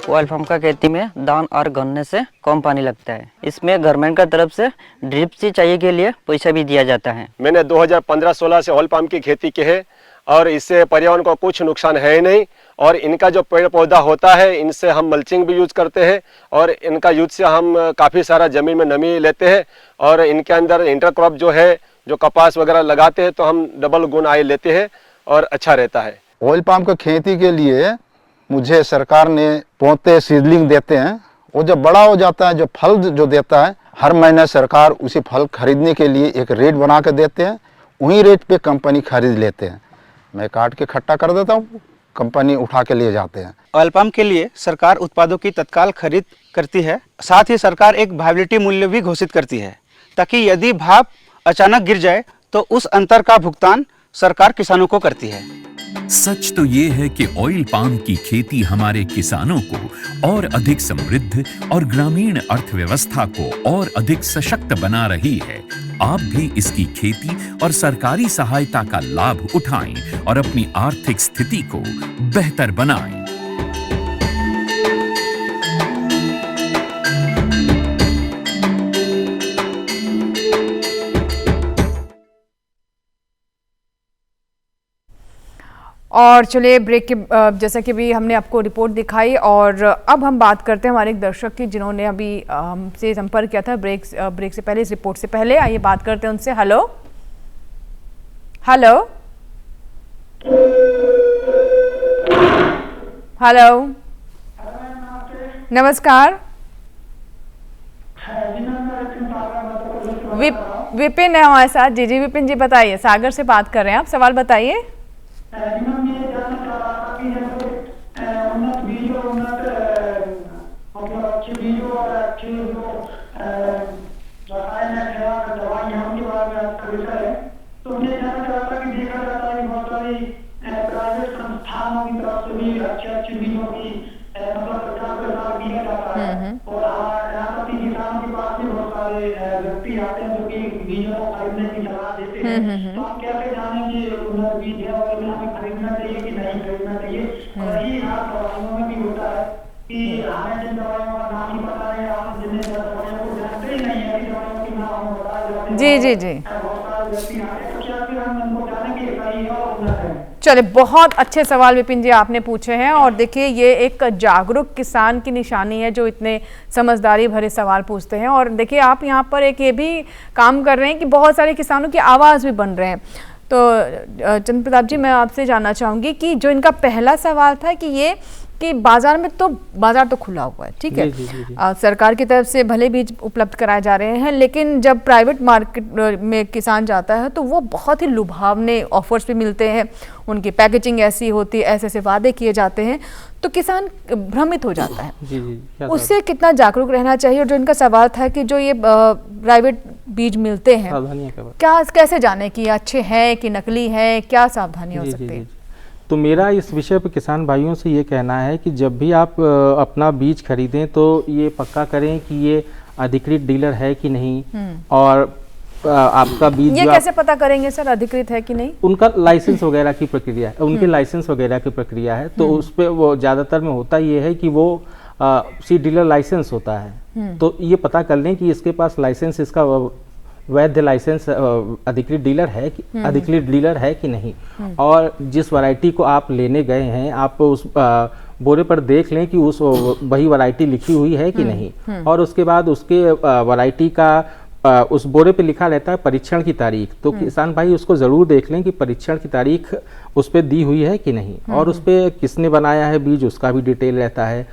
ऑयल पाम का खेती में धान और गन्ने से कम पानी लगता है। इसमें गवर्नमेंट का तरफ से ड्रिप सिंचाई के लिए पैसा भी दिया जाता है। मैंने 2015-16 से ऑयल पाम की खेती की है और इससे पर्यावरण को कुछ नुकसान है ही नहीं। और इनका जो पेड़ पौधा होता है, इनसे हम मल्चिंग भी यूज करते हैं और इनका यूज से हम काफ़ी सारा ज़मीन में नमी लेते हैं और इनके अंदर इंटरक्रॉप जो है, जो कपास वगैरह लगाते हैं तो हम डबल गुण आय लेते हैं और अच्छा रहता है। ऑयल पाम की खेती के लिए मुझे सरकार ने पौधे सीडलिंग देते हैं। वो जब बड़ा हो जाता है, जो फल जो देता है, हर महीने सरकार उसी फल खरीदने के लिए एक रेट बना के देते हैं। वही रेट पे कंपनी खरीद लेते हैं। मैं काट के इकट्ठा कर देता हूँ, कंपनी उठा के ले जाते हैं। ऑयल पाम के लिए सरकार उत्पादों की तत्काल खरीद करती है। साथ ही सरकार एक वायबिलिटी मूल्य भी घोषित करती है ताकि यदि भाव अचानक गिर जाए तो उस अंतर का भुगतान सरकार किसानों को करती है। सच तो ये है कि ऑयल पाम की खेती हमारे किसानों को और अधिक समृद्ध और ग्रामीण अर्थव्यवस्था को और अधिक सशक्त बना रही है। आप भी इसकी खेती और सरकारी सहायता का लाभ उठाएं और अपनी आर्थिक स्थिति को बेहतर बनाएं। और चलिए ब्रेक के जैसा कि भी हमने आपको रिपोर्ट दिखाई और अब हम बात करते हैं हमारे एक दर्शक की जिन्होंने अभी हमसे संपर्क किया था ब्रेक से पहले, इस रिपोर्ट से पहले। आइए बात करते हैं उनसे। हेलो हेलो हेलो, नमस्कार। विपिन है हमारे साथ। जी विपिन जी बताइए, सागर से बात कर रहे हैं आप, सवाल बताइए। और यहाँ पर किसानों के पास भी बहुत सारे व्यक्ति आते हैं जो कि बीजों को खरीदने की सलाह देते हैं, तो हम कैसे जानें कि उन्नत बीज है और हमें खरीदना चाहिए कि नहीं खरीदना चाहिए? और यही हाथ दवाइयों में भी होता है कि हमें जिन दवाइयों का नाम नहीं पता है, हम जिन दवाइयों को जानते ही नहीं है, दवाइयों की नाम हमें बता है। जी जी जी, बहुत सारे व्यक्ति आते हैं, तो क्या फिर हम उनको जानेंगे सही है और उन्नत है? चले, बहुत अच्छे सवाल विपिन जी आपने पूछे हैं। और देखिए, ये एक जागरूक किसान की निशानी है जो इतने समझदारी भरे सवाल पूछते हैं। और देखिए, आप यहाँ पर एक ये भी काम कर रहे हैं कि बहुत सारे किसानों की आवाज़ भी बन रहे हैं। तो चंद्र प्रताप जी, मैं आपसे जानना चाहूँगी कि जो इनका पहला सवाल था कि ये कि बाजार तो खुला हुआ है, ठीक है, सरकार की तरफ से भले बीज उपलब्ध कराए जा रहे हैं, लेकिन जब प्राइवेट मार्केट में किसान जाता है तो वो बहुत ही लुभावने ऑफर्स भी मिलते हैं, उनकी पैकेजिंग ऐसी होती है, ऐसे ऐसे वादे किए जाते हैं, तो किसान भ्रमित हो जाता है। उससे कितना जागरूक रहना चाहिए? और जो इनका सवाल था कि जो ये प्राइवेट बीज मिलते हैं, क्या कैसे जाने कि अच्छे हैं कि नकली हैं, क्या सावधानी हो सकती है? तो मेरा इस विषय पर किसान भाइयों से ये कहना है कि जब भी आप अपना बीज खरीदें तो ये पक्का करें कि ये अधिकृत डीलर है कि नहीं, और आपका बीज ये कैसे पता करेंगे सर अधिकृत है कि नहीं? उनका लाइसेंस वगैरह की प्रक्रिया है, उनके लाइसेंस वगैरह की प्रक्रिया है, तो उस पर वो ज़्यादातर में होता ये है कि वो सीड डीलर लाइसेंस होता है, तो ये पता कर लें कि इसके पास लाइसेंस, इसका वैध लाइसेंस अधिकृत डीलर है कि नहीं, और जिस वैरायटी को आप लेने गए हैं आप उस बोरे पर देख लें कि उस वही वैरायटी लिखी हुई है कि नहीं, और उसके बाद उसके वैरायटी का उस बोरे पे लिखा रहता है परीक्षण की तारीख, तो किसान भाई उसको ज़रूर देख लें कि परीक्षण की तारीख उस पर दी हुई है कि नहीं, और उस पर किसने बनाया है बीज उसका भी डिटेल रहता है,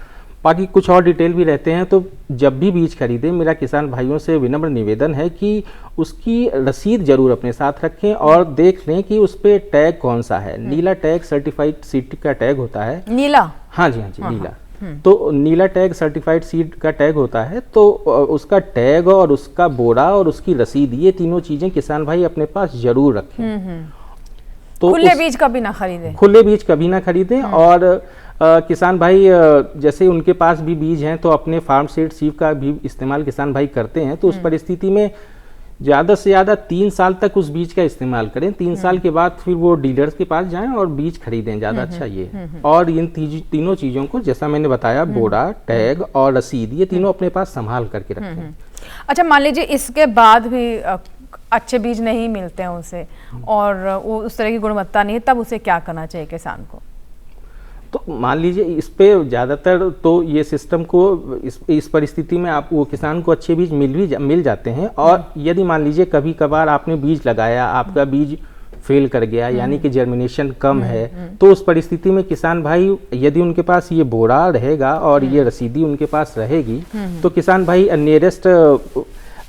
बाकी कुछ और डिटेल भी रहते हैं। तो जब भी बीज खरीदें, मेरा किसान भाइयों से विनम्र निवेदन है कि उसकी रसीद जरूर अपने साथ रखें और देख लें कि उस पर टैग कौन सा है। नीला टैग सर्टिफाइड सीड का टैग होता है। नीला? हाँ जी, नीला। तो नीला टैग सर्टिफाइड सीड का टैग होता है, तो उसका टैग और उसका बोरा और उसकी रसीद, ये तीनों चीजें किसान भाई अपने पास जरूर रखें। तो खुले बीज कभी ना खरीदें। खुले बीज कभी ना खरीदें। और किसान भाई जैसे उनके पास भी बीज हैं तो अपने फार्म सीड का भी इस्तेमाल किसान भाई करते हैं, तो उस परिस्थिति में ज़्यादा से ज़्यादा 3 साल तक उस बीज का इस्तेमाल करें। 3 साल के बाद फिर वो डीलर्स के पास जाएं और बीज खरीदें, ज़्यादा अच्छा ये है। और इन तीनों चीज़ों को, जैसा मैंने बताया, बोरा, टैग और रसीद, ये तीनों अपने पास संभाल करके रखें। अच्छा, मान लीजिए इसके बाद भी अच्छे बीज नहीं मिलते हैं उसे, और वो उस तरह की गुणवत्ता नहीं है, तब उसे क्या करना चाहिए किसान को? तो मान लीजिए इस पे ज़्यादातर तो ये सिस्टम को इस परिस्थिति में आप वो किसान को अच्छे बीज मिल जाते हैं। और यदि मान लीजिए कभी कभार आपने बीज लगाया, आपका बीज फेल कर गया, यानी कि जर्मिनेशन कम है, तो उस परिस्थिति में किसान भाई, यदि उनके पास ये बोरा रहेगा और ये रसीदी उनके पास रहेगी, तो किसान भाई नियरेस्ट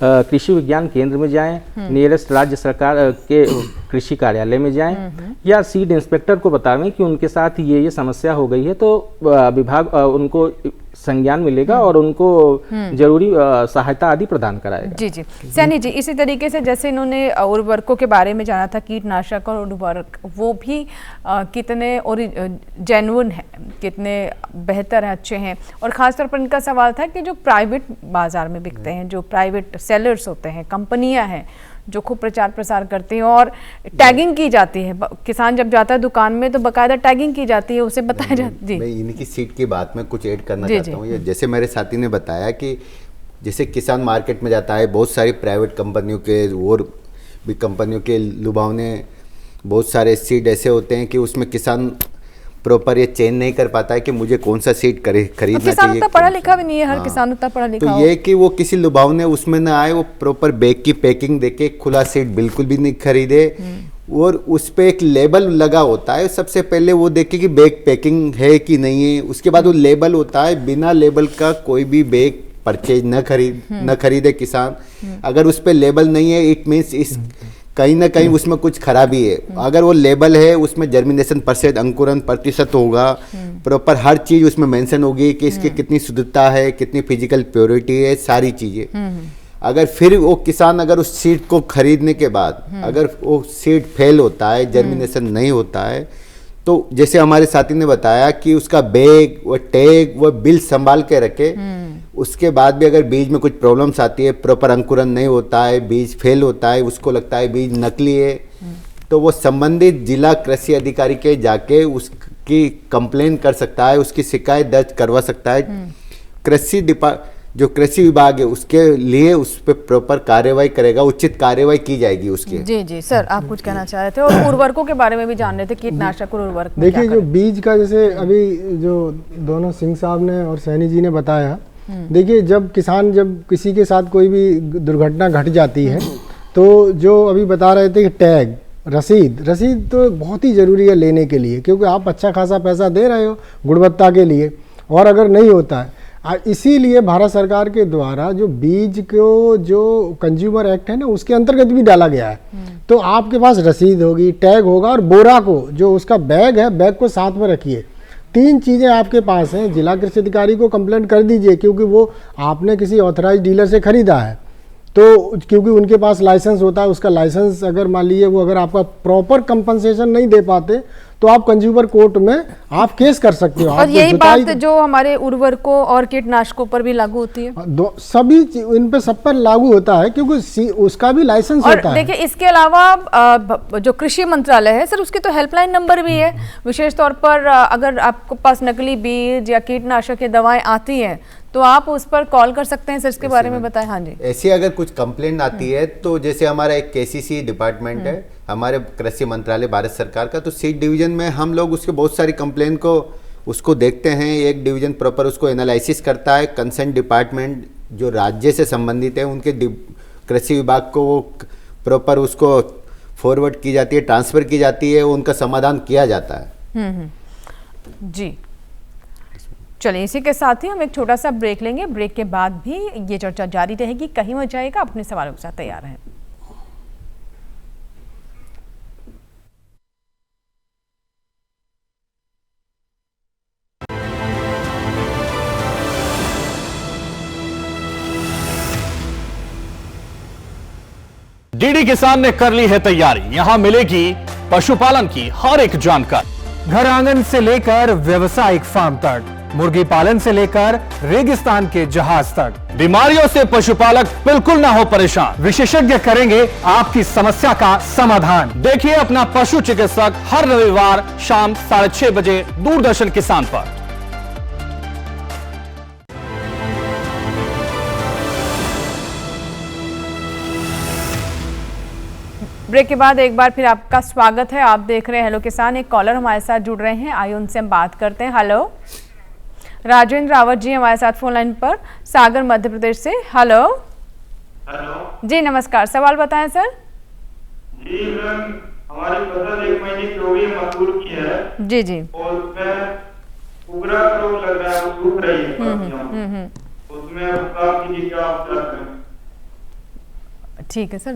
कृषि विज्ञान केंद्र में जाएं, नियरेस्ट राज्य सरकार के कृषि कार्यालय में जाएं, या सीड इंस्पेक्टर को बतावें कि उनके साथ ये समस्या हो गई है, तो विभाग उनको संज्ञान मिलेगा और उनको जरूरी सहायता आदि प्रदान कराएगा। जी जी, सैनी जी, इसी तरीके से जैसे इन्होंने उर्वरकों के बारे में जाना था, कीटनाशक और उर्वरक, वो भी कितने और जेन्युइन है, कितने बेहतर हैं, अच्छे हैं। और ख़ासतौर पर इनका सवाल था कि जो प्राइवेट बाज़ार में बिकते हैं, जो प्राइवेट सेलर्स होते हैं, कंपनियां हैं जो खूब प्रचार प्रसार करती हैं और टैगिंग की जाती है, किसान जब जाता है दुकान में तो बाकायदा टैगिंग की जाती है, उसे बताया जाता है। मैं इनकी सीट की बात में कुछ ऐड करना चाहता हूँ। जैसे मेरे साथी ने बताया कि जैसे किसान मार्केट में जाता है, बहुत सारी प्राइवेट कंपनियों के और भी कंपनियों के लुभावने बहुत सारे सीड ऐसे होते हैं कि उसमें किसान प्रॉपर ये चेंज नहीं कर पाता है कि मुझे कौन सा सीड खरीदना तो चाहिए। तो पढ़ा लिखा भी नहीं है, हर किसान उतना पढ़ा लिखा तो ये कि वो किसी लुभावने उसमें ना आए, वो प्रॉपर बैग की पैकिंग देके खुला सीड बिल्कुल भी नहीं खरीदे, और उस पे एक लेबल लगा होता है। सबसे पहले वो देखे कि बैग पैकिंग है कि नहीं है, उसके बाद वो लेबल होता है। बिना लेबल का कोई भी बैग परचेज न खरीदे किसान। अगर उस पे लेबल नहीं है, इट मीन्स इस कहीं ना कहीं उसमें कुछ खराबी है। अगर वो लेबल है, उसमें जर्मिनेशन प्रतिशत, अंकुरन प्रतिशत होगा, प्रॉपर हर चीज उसमें मेंशन होगी कि इसकी कितनी शुद्धता है, कितनी फिजिकल प्योरिटी है, सारी चीजें। अगर फिर वो किसान अगर उस सीड को खरीदने के बाद अगर वो सीड फेल होता है, जर्मिनेशन नहीं होता है, तो जैसे हमारे साथी ने बताया कि उसका बैग, वो टैग, वो बिल संभाल के रखे, उसके बाद भी अगर बीज में कुछ प्रॉब्लम्स आती है, प्रॉपर अंकुरन नहीं होता है, बीज फेल होता है, उसको लगता है बीज नकली है, तो वो संबंधित जिला कृषि अधिकारी के जाके उसकी कंप्लेन कर सकता है, उसकी शिकायत दर्ज करवा सकता है। जो कृषि विभाग है उसके लिए उस पर प्रॉपर कार्यवाही करेगा, उचित कार्यवाही की जाएगी उसके। जी जी सर, आप कुछ कहना चाह रहे थे और उर्वरकों के बारे में भी जान रहे थे, कीटनाशक और उर्वरक। देखिए जो बीज का, जैसे अभी जो दोनों सिंह साहब ने और सैनी जी ने बताया, देखिए जब किसी के साथ कोई भी दुर्घटना घट जाती है तो जो अभी बता रहे थे कि टैग, रसीद तो बहुत ही ज़रूरी है लेने के लिए, क्योंकि आप अच्छा खासा पैसा दे रहे हो गुणवत्ता के लिए, और अगर नहीं होता है, इसीलिए भारत सरकार के द्वारा जो बीज को जो कंज्यूमर एक्ट है ना उसके अंतर्गत भी डाला गया है। तो आपके पास रसीद होगी, टैग होगा, और बोरा को जो उसका बैग है, बैग को साथ में रखिए। 3 चीज़ें आपके पास हैं। जिला कृषि अधिकारी को कंप्लेंट कर दीजिए, क्योंकि वो आपने किसी ऑथराइज डीलर से खरीदा है, तो क्योंकि उनके पास लाइसेंस होता है, उसका लाइसेंस अगर मान लीजिए वो अगर आपका प्रॉपर कंपनसेशन नहीं दे पाते तो आप कंज्यूमर कोर्ट में आप केस कर सकते हो। और यही बात जो हमारे उर्वरकों और कीटनाशकों पर भी लागू होती है, सभी इन पे सब पर लागू होता है, क्योंकि उसका भी लाइसेंस होता है। देखिए इसके अलावा जो कृषि मंत्रालय है सर, उसके तो हेल्पलाइन नंबर भी है, विशेष तौर पर अगर आपके पास नकली बीज या कीटनाशक की दवाएं आती हैं तो आप उस पर कॉल कर सकते हैं सर, इसके बारे में बताएं। हाँ जी, ऐसी अगर कुछ कंप्लेंट आती है तो जैसे हमारा एक केसीसी डिपार्टमेंट है हमारे कृषि मंत्रालय भारत सरकार का, तो सीड डिवीजन में हम लोग उसके बहुत सारी कंप्लेंट को उसको देखते हैं। एक डिवीजन प्रॉपर उसको एनालिसिस करता है, कंसर्न डिपार्टमेंट जो राज्य से संबंधित है उनके कृषि विभाग को वो प्रॉपर उसको फॉरवर्ड की जाती है, ट्रांसफर की जाती है, उनका समाधान किया जाता है। जी चलिए, इसी के साथ ही हम एक छोटा सा ब्रेक लेंगे। ब्रेक के बाद भी ये चर्चा जारी रहेगी, कहीं मत जाएगा, अपने सवालों के साथ तैयार रहें। डीडी किसान ने कर ली है तैयारी, यहां मिलेगी पशुपालन की हर एक जानकारी, घर आंगन से लेकर व्यवसायिक फार्म तक, मुर्गी पालन से लेकर रेगिस्तान के जहाज तक। बीमारियों से पशुपालक बिल्कुल ना हो परेशान, विशेषज्ञ करेंगे आपकी समस्या का समाधान। देखिए अपना पशु चिकित्सक हर रविवार शाम 6:30 बजे दूरदर्शन किसान पर। ब्रेक के बाद एक बार फिर आपका स्वागत है। आप देख रहे हैं हेलो किसान। एक कॉलर हमारे साथ जुड़ रहे हैं, आइए उनसे हम बात करते हैं। हेलो, राजेंद्र रावत जी हमारे साथ फोन लाइन पर, सागर मध्य प्रदेश से। हेलो जी, नमस्कार, सवाल बताएं सर। जी मैम, हमारी फसल 1 महीने की हो गई, मसूर की है। जी जी, और उसमें उगरा रोग लग रहा है, वो सूख रही है। उसमें उसका क्या उपचार करें? ठीक है सर।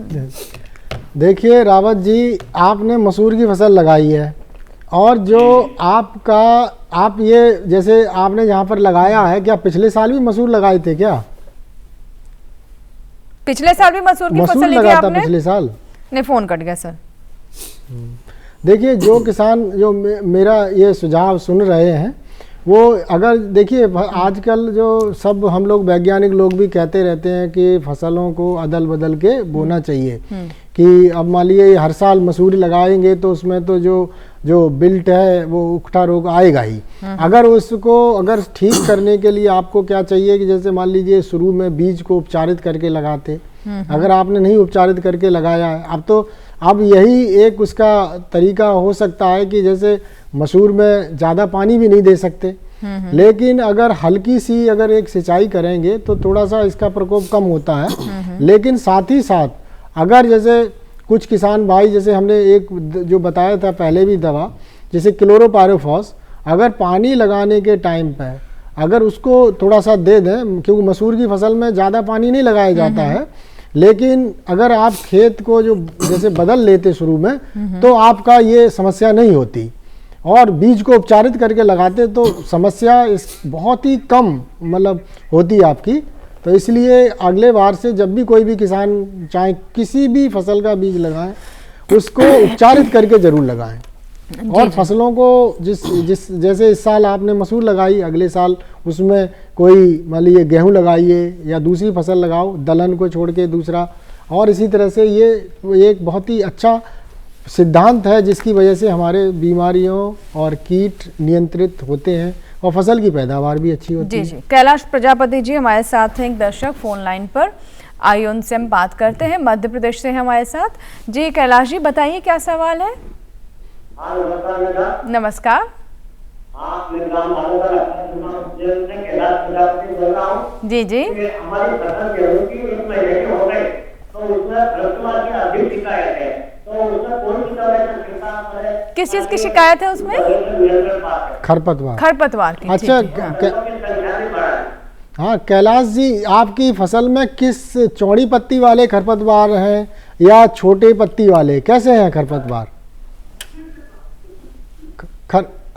देखिए रावत जी, आपने मसूर की फसल लगाई है, और जो आप ये जैसे आपने यहाँ पर लगाया है, क्या पिछले साल भी मसूर लगाए थे क्या? पिछले साल भी मसूर की फसल ली थी आपने? पिछले साल नहीं, फोन कट गया सर। देखिए जो किसान जो मेरा ये सुझाव सुन रहे हैं, वो अगर देखिए आजकल जो सब हम लोग वैज्ञानिक लोग भी कहते रहते हैं कि फसलों को अदल बदल के बोना चाहिए, कि अब मान लीजिए हर साल मसूरी लगाएंगे तो उसमें तो जो बिल्ट है वो उकठा रोग आएगा ही। अगर ठीक करने के लिए आपको क्या चाहिए कि जैसे मान लीजिए शुरू में बीज को उपचारित करके लगाते, अगर आपने नहीं उपचारित करके लगाया है, अब यही एक उसका तरीका हो सकता है कि जैसे मसूर में ज़्यादा पानी भी नहीं दे सकते, लेकिन अगर हल्की सी अगर एक सिंचाई करेंगे तो थोड़ा सा इसका प्रकोप कम होता है। लेकिन साथ ही साथ अगर जैसे कुछ किसान भाई, जैसे हमने एक जो बताया था पहले भी दवा, जैसे क्लोरोपायरोफॉस, अगर पानी लगाने के टाइम पे अगर उसको थोड़ा सा दे दें, क्योंकि मसूर की फसल में ज़्यादा पानी नहीं लगाया जाता है, लेकिन अगर आप खेत को जो जैसे बदल लेते शुरू में, तो आपका ये समस्या नहीं होती, और बीज को उपचारित करके लगाते तो समस्या बहुत ही कम मतलब होती है आपकी। तो इसलिए अगले बार से जब भी कोई भी किसान चाहे किसी भी फसल का बीज लगाएं, उसको उपचारित करके जरूर लगाएं। और फसलों को जैसे इस साल आपने मसूर लगाई, अगले साल उसमें कोई मान लीजिए गेहूँ लगाइए या दूसरी फसल लगाओ, दलहन को छोड़ के दूसरा, और इसी तरह से ये एक बहुत ही अच्छा सिद्धांत है जिसकी वजह से हमारे बीमारियों और कीट नियंत्रित होते हैं और फसल की पैदावार भी अच्छी होती है। जी। कैलाश प्रजापति जी हमारे साथ हैं, एक दर्शक फोन लाइन पर, आइए उनसे हम बात करते हैं, मध्य प्रदेश से हमारे साथ। जी कैलाश जी बताइए क्या सवाल है। नमस्कार। जी जी। हमारी फसल गेहूं की 1 महीने के हो गए तो उसमें खरपतवार की अधिक शिकायत है, तो उसमें कौन सी दवाई का छिड़काव करें? किस चीज की शिकायत है उसमें? खरपतवार की। अच्छा हाँ कैलाश जी, आपकी फसल में किस चौड़ी पत्ती वाले खरपतवार हैं या छोटे पत्ती वाले, कैसे हैं खरपतवार?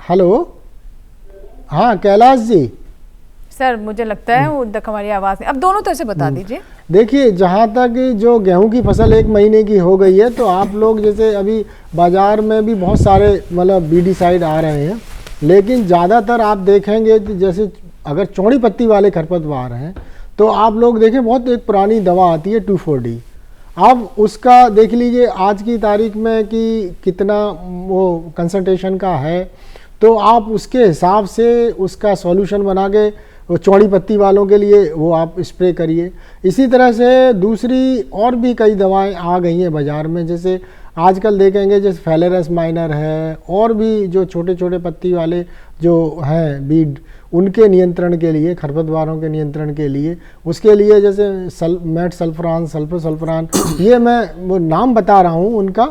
हेलो, हाँ कैलाश जी। सर मुझे लगता है वो हमारी आवाज़ नहीं, अब दोनों तरह से बता दीजिए। देखिए जहाँ तक जो गेहूं की फसल 1 महीने की हो गई है, तो आप लोग जैसे अभी बाज़ार में भी बहुत सारे मतलब बीडीसाइड आ रहे हैं, लेकिन ज़्यादातर आप देखेंगे जैसे अगर चौड़ी पत्ती वाले खरपतवार हैं तो आप लोग देखें बहुत एक पुरानी दवा आती है 2,4-D। आप उसका देख लीजिए आज की तारीख में कि कितना वो कंसंट्रेशन का है, तो आप उसके हिसाब से उसका सॉल्यूशन बना के वो चौड़ी पत्ती वालों के लिए वो आप स्प्रे करिए। इसी तरह से दूसरी और भी कई दवाएं आ गई हैं बाज़ार में, जैसे आजकल देखेंगे जैसे फेलेरस माइनर है, और भी जो छोटे छोटे पत्ती वाले जो हैं बीड, उनके नियंत्रण के लिए, खरपतवारों के नियंत्रण के लिए, उसके लिए जैसे मेट सल्फरान, सल्फोसल्फरान, ये मैं वो नाम बता रहा हूँ उनका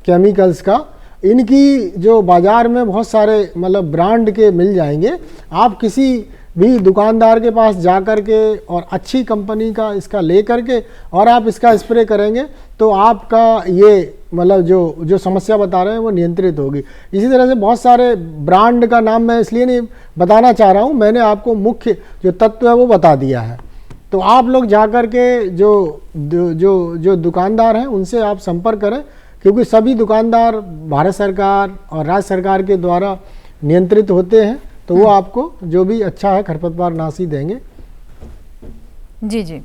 केमिकल्स का। इनकी जो बाज़ार में बहुत सारे मतलब ब्रांड के मिल जाएंगे, आप किसी भी दुकानदार के पास जा कर के और अच्छी कंपनी का इसका ले करके और आप इसका स्प्रे करेंगे तो आपका ये मतलब जो समस्या बता रहे हैं वो नियंत्रित होगी। इसी तरह से बहुत सारे ब्रांड का नाम मैं इसलिए नहीं बताना चाह रहा हूँ, मैंने आपको मुख्य जो तत्व है वो बता दिया है। तो आप लोग जा कर के जो दुकानदार हैं उनसे आप संपर्क करें, क्योंकि सभी दुकानदार भारत सरकार और राज्य सरकार के द्वारा नियंत्रित होते हैं, तो वो आपको जो भी अच्छा है खरपतवार नाशी देंगे। जी जी।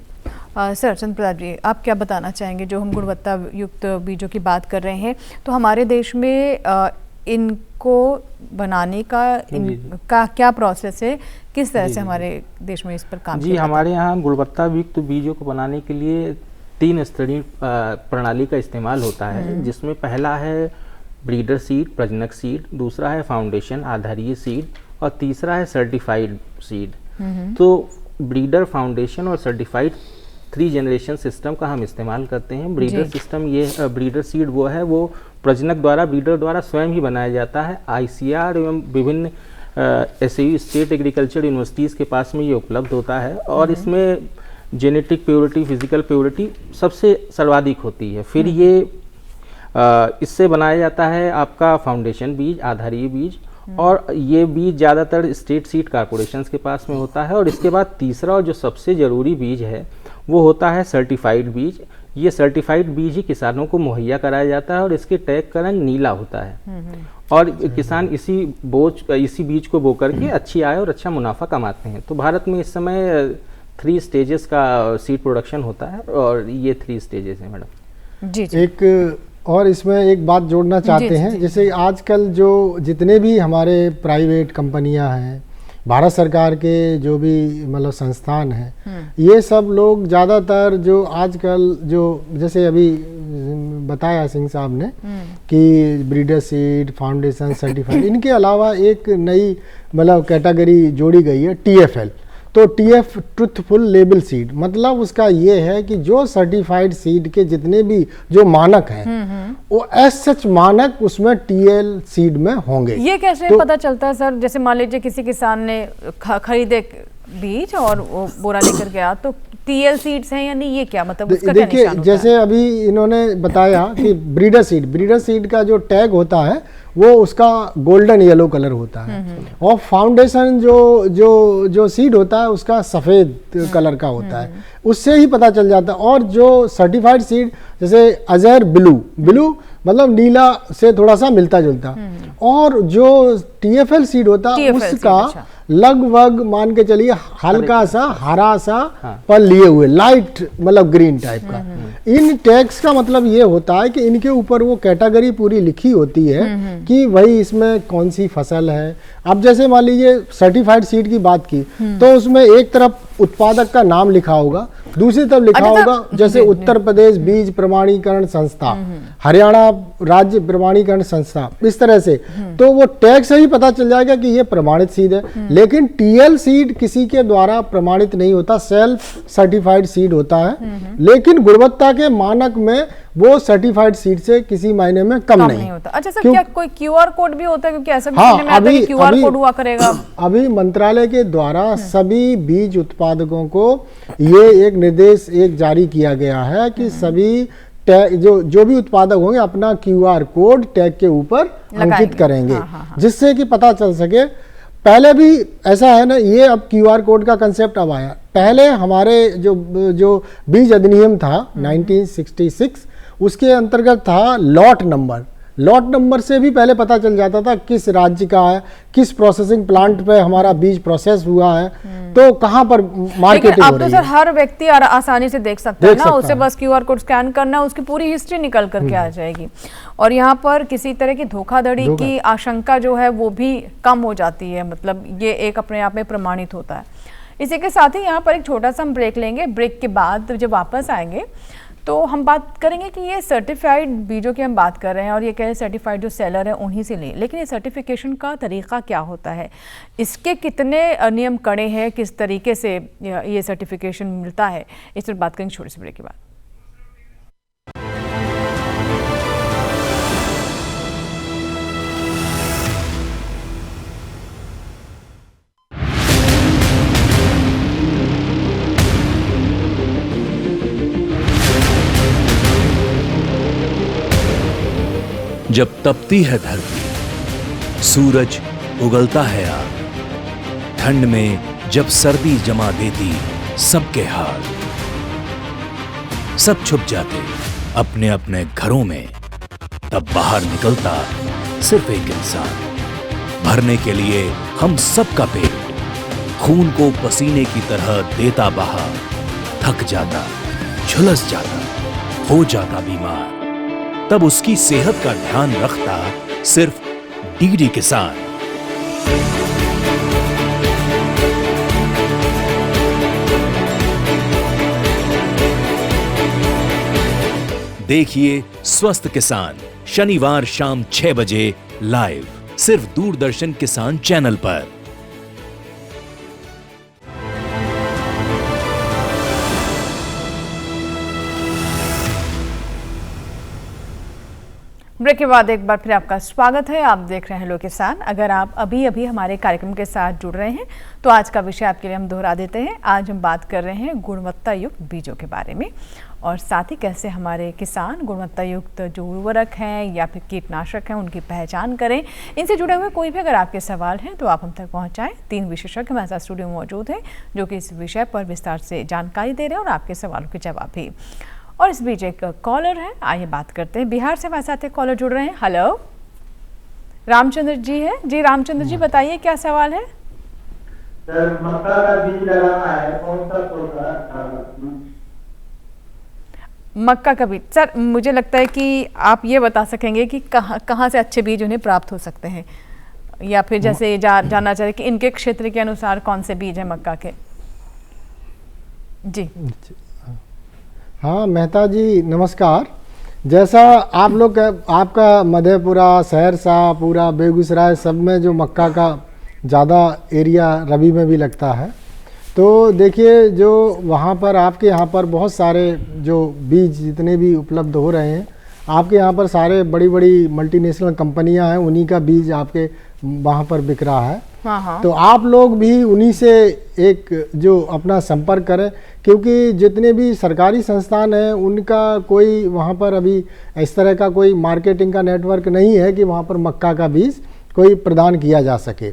सर चंद्र प्रताप जी, आप क्या बताना चाहेंगे? जो हम गुणवत्ता युक्त बीजों की बात कर रहे हैं, तो हमारे देश में इनको बनाने का क्या प्रोसेस है, किस तरह से हमारे देश में इस पर काम जी हमारे यहाँ गुणवत्ता युक्त बीजों को बनाने के लिए 3 स्तरीय प्रणाली का इस्तेमाल होता है, जिसमें पहला है ब्रीडर सीड, प्रजनक सीड, दूसरा है फाउंडेशन आधारीय सीड, और तीसरा है सर्टिफाइड सीड। तो ब्रीडर, फाउंडेशन और सर्टिफाइड 3 जनरेशन सिस्टम का हम इस्तेमाल करते हैं। ब्रीडर सिस्टम ये ब्रीडर सीड वो है, वो प्रजनक द्वारा, ब्रीडर द्वारा स्वयं ही बनाया जाता है। ICAR एवं विभिन्न SAU स्टेट एग्रीकल्चर यूनिवर्सिटीज़ के पास में ये उपलब्ध होता है, और इसमें जेनेटिक प्योरिटी, फिजिकल प्योरिटी सबसे सर्वाधिक होती है। फिर ये इससे बनाया जाता है आपका फाउंडेशन बीज, आधारीय बीज, और ये बीज ज़्यादातर स्टेट सीड कॉर्पोरेशंस के पास में होता है। और इसके बाद तीसरा और जो सबसे ज़रूरी बीज है वो होता है सर्टिफाइड बीज। ये सर्टिफाइड बीज ही किसानों को मुहैया कराया जाता है, और इसके टैग का रंग नीला होता है, और किसान इसी बीज को बो करके अच्छी आय और अच्छा मुनाफा कमाते हैं। तो भारत में इस समय 3 स्टेजेस का सीड प्रोडक्शन होता है, और ये 3 स्टेजेस हैं मैडम। जी। एक और इसमें एक बात जोड़ना चाहते हैं, जैसे आजकल जो जितने भी हमारे प्राइवेट कंपनियां हैं, भारत सरकार के जो भी मतलब संस्थान हैं, ये सब लोग ज़्यादातर जो आजकल जो जैसे अभी बताया सिंह साहब ने कि ब्रीडर सीड, फाउंडेशन, सर्टिफाइड, इनके अलावा एक नई मतलब कैटेगरी जोड़ी गई है TFL। तो TF ट्रुथफुल लेबल सीड, मतलब उसका ये है कि जो सर्टिफाइड सीड के जितने भी जो मानक हैं वो सच मानक उसमें TL सीड में होंगे। ये कैसे पता चलता है सर? जैसे मान लीजिए किसी किसान ने खरीदे बीज और वो बोरा लेकर गया, तो TL सीड्स हैं या नहीं, ये क्या मतलब उसका क्या निशान होता है? जैसे अभी इन्होंने बताया कि ब्रीडर सीड का जो टैग होता है वो उसका गोल्डन येलो कलर होता है, और फाउंडेशन जो सीड होता है उसका सफ़ेद कलर का होता है, उससे ही पता चल जाता है। और जो सर्टिफाइड सीड जैसे अजहर ब्लू मतलब नीला से थोड़ा सा मिलता जुलता। और जो TFL सीड होता है उसका लगभग मान के चलिए हल्का सा हरा सा पल लिए हुए, लाइट मतलब ग्रीन टाइप का। इन टैग्स का मतलब ये होता है कि इनके ऊपर वो कैटेगरी पूरी लिखी होती है कि भाई इसमें कौन सी फसल है। अब जैसे मान लीजिए सर्टिफाइड सीड की बात की तो उसमें एक तरफ उत्पादक का नाम लिखा होगा, दूसरी तरफ लिखा होगा जैसे उत्तर प्रदेश बीज प्रमाणीकरण संस्था, हरियाणा राज्य प्रमाणीकरण संस्था, इस तरह से। तो वो टैग से ही पता चल जाएगा कि ये प्रमाणित सीड है। लेकिन TL सीड किसी के द्वारा प्रमाणित नहीं होता, सेल्फ सर्टिफाइड सीड होता है। लेकिन गुणवत्ता के मानक में वो सर्टिफाइड सीड से किसी मायने में कम नहीं होता। अच्छा सर, क्या कोई QR कोड भी होता है? क्योंकि ऐसा भी सुनने में आता है कि QR कोड हुआ करेगा। अभी मंत्रालय के द्वारा सभी बीज उत्पादकों को ये एक निर्देश जारी किया गया है कि सभी जो भी उत्पादक होंगे अपना QR कोड टैग के ऊपर अंकित करेंगे, जिससे कि पता चल सके। पहले भी ऐसा है ना, ये अब QR कोड का कंसेप्ट अब आया। पहले हमारे जो बीज अधिनियम था 1966 उसके अंतर्गत था लॉट नंबर। लॉट नंबर से भी पहले पता चल जाता था किस राज्य का है, किस प्रोसेसिंग प्लांट पे हमारा बीज प्रोसेस हुआ है, तो कहाँ पर मार्केटिंग हो रही है। अब तो सर हर व्यक्ति आसानी से देख सकता है ना, उसे बस QR कोड स्कैन करना है, उसकी पूरी हिस्ट्री निकल करके आ जाएगी। और यहाँ पर किसी तरह की धोखाधड़ी की आशंका जो है वो भी कम हो जाती है, मतलब ये एक अपने आप में प्रमाणित होता है। इसी के साथ ही यहाँ पर एक छोटा सा हम ब्रेक लेंगे। ब्रेक के बाद जब वापस आएंगे तो हम बात करेंगे कि ये सर्टिफाइड बीजों की हम बात कर रहे हैं और ये कह रहे हैं सर्टिफाइड जो सेलर है उन्हीं से लें, लेकिन ये सर्टिफिकेशन का तरीका क्या होता है, इसके कितने नियम कड़े हैं, किस तरीके से ये सर्टिफिकेशन मिलता है, इस पर बात करेंगे छोटे से ब्रेक के बाद। जब तपती है धरती, सूरज उगलता है आग, ठंड में जब सर्दी जमा देती सबके हाल, सब छुप जाते अपने अपने घरों में, तब बाहर निकलता सिर्फ एक इंसान, भरने के लिए हम सबका पेट, खून को पसीने की तरह देता बहा, थक जाता, झुलस जाता, हो जाता बीमार, तब उसकी सेहत का ध्यान रखता सिर्फ DD किसान। देखिए स्वस्थ किसान शनिवार शाम 6 बजे लाइव सिर्फ दूरदर्शन किसान चैनल पर। ब्रेक के बाद एक बार फिर आपका स्वागत है। आप देख रहे हैं हेलो किसान। अगर आप अभी अभी हमारे कार्यक्रम के साथ जुड़ रहे हैं तो आज का विषय आपके लिए हम दोहरा देते हैं। आज हम बात कर रहे हैं गुणवत्ता युक्त बीजों के बारे में और साथ ही कैसे हमारे किसान गुणवत्ता युक्त जो उर्वरक हैं या फिर कीटनाशक हैं उनकी पहचान करें। इनसे जुड़े हुए कोई भी अगर आपके सवाल हैं तो आप हम तक पहुँचाएँ। 3 विशेषज्ञ हमारे साथ स्टूडियो में मौजूद हैं जो कि इस विषय पर विस्तार से जानकारी दे रहे हैं और आपके सवालों के जवाब भी। और इस बीच एक कॉलर है, आइए बात करते हैं। बिहार से हमारे साथ एक कॉलर जुड़ रहे हैं। हेलो, रामचंद्र जी है जी। रामचंद्र जी बताइए क्या सवाल है। सर मक्का का बीज लगाना है, कौन सा मक्का का बीज? सर मुझे लगता है कि आप ये बता सकेंगे कि कहाँ से अच्छे बीज उन्हें प्राप्त हो सकते हैं, या फिर जैसे जानना चाहे कि इनके क्षेत्र के अनुसार कौन से बीज हैं मक्का के। जी हाँ मेहता जी नमस्कार। जैसा आप लोग आपका मधेपुरा, सहरसा, पूरा बेगूसराय सब में जो मक्का का ज़्यादा एरिया रबी में भी लगता है, तो देखिए जो वहाँ पर आपके यहाँ पर बहुत सारे जो बीज जितने भी उपलब्ध हो रहे हैं, आपके यहाँ पर सारे बड़ी बड़ी मल्टीनेशनल कंपनियाँ हैं, उन्हीं का बीज आपके वहाँ पर बिक रहा है। हाँ। तो आप लोग भी उन्हीं से एक जो अपना संपर्क करें, क्योंकि जितने भी सरकारी संस्थान हैं उनका कोई वहाँ पर अभी इस तरह का कोई मार्केटिंग का नेटवर्क नहीं है कि वहाँ पर मक्का का बीज कोई प्रदान किया जा सके।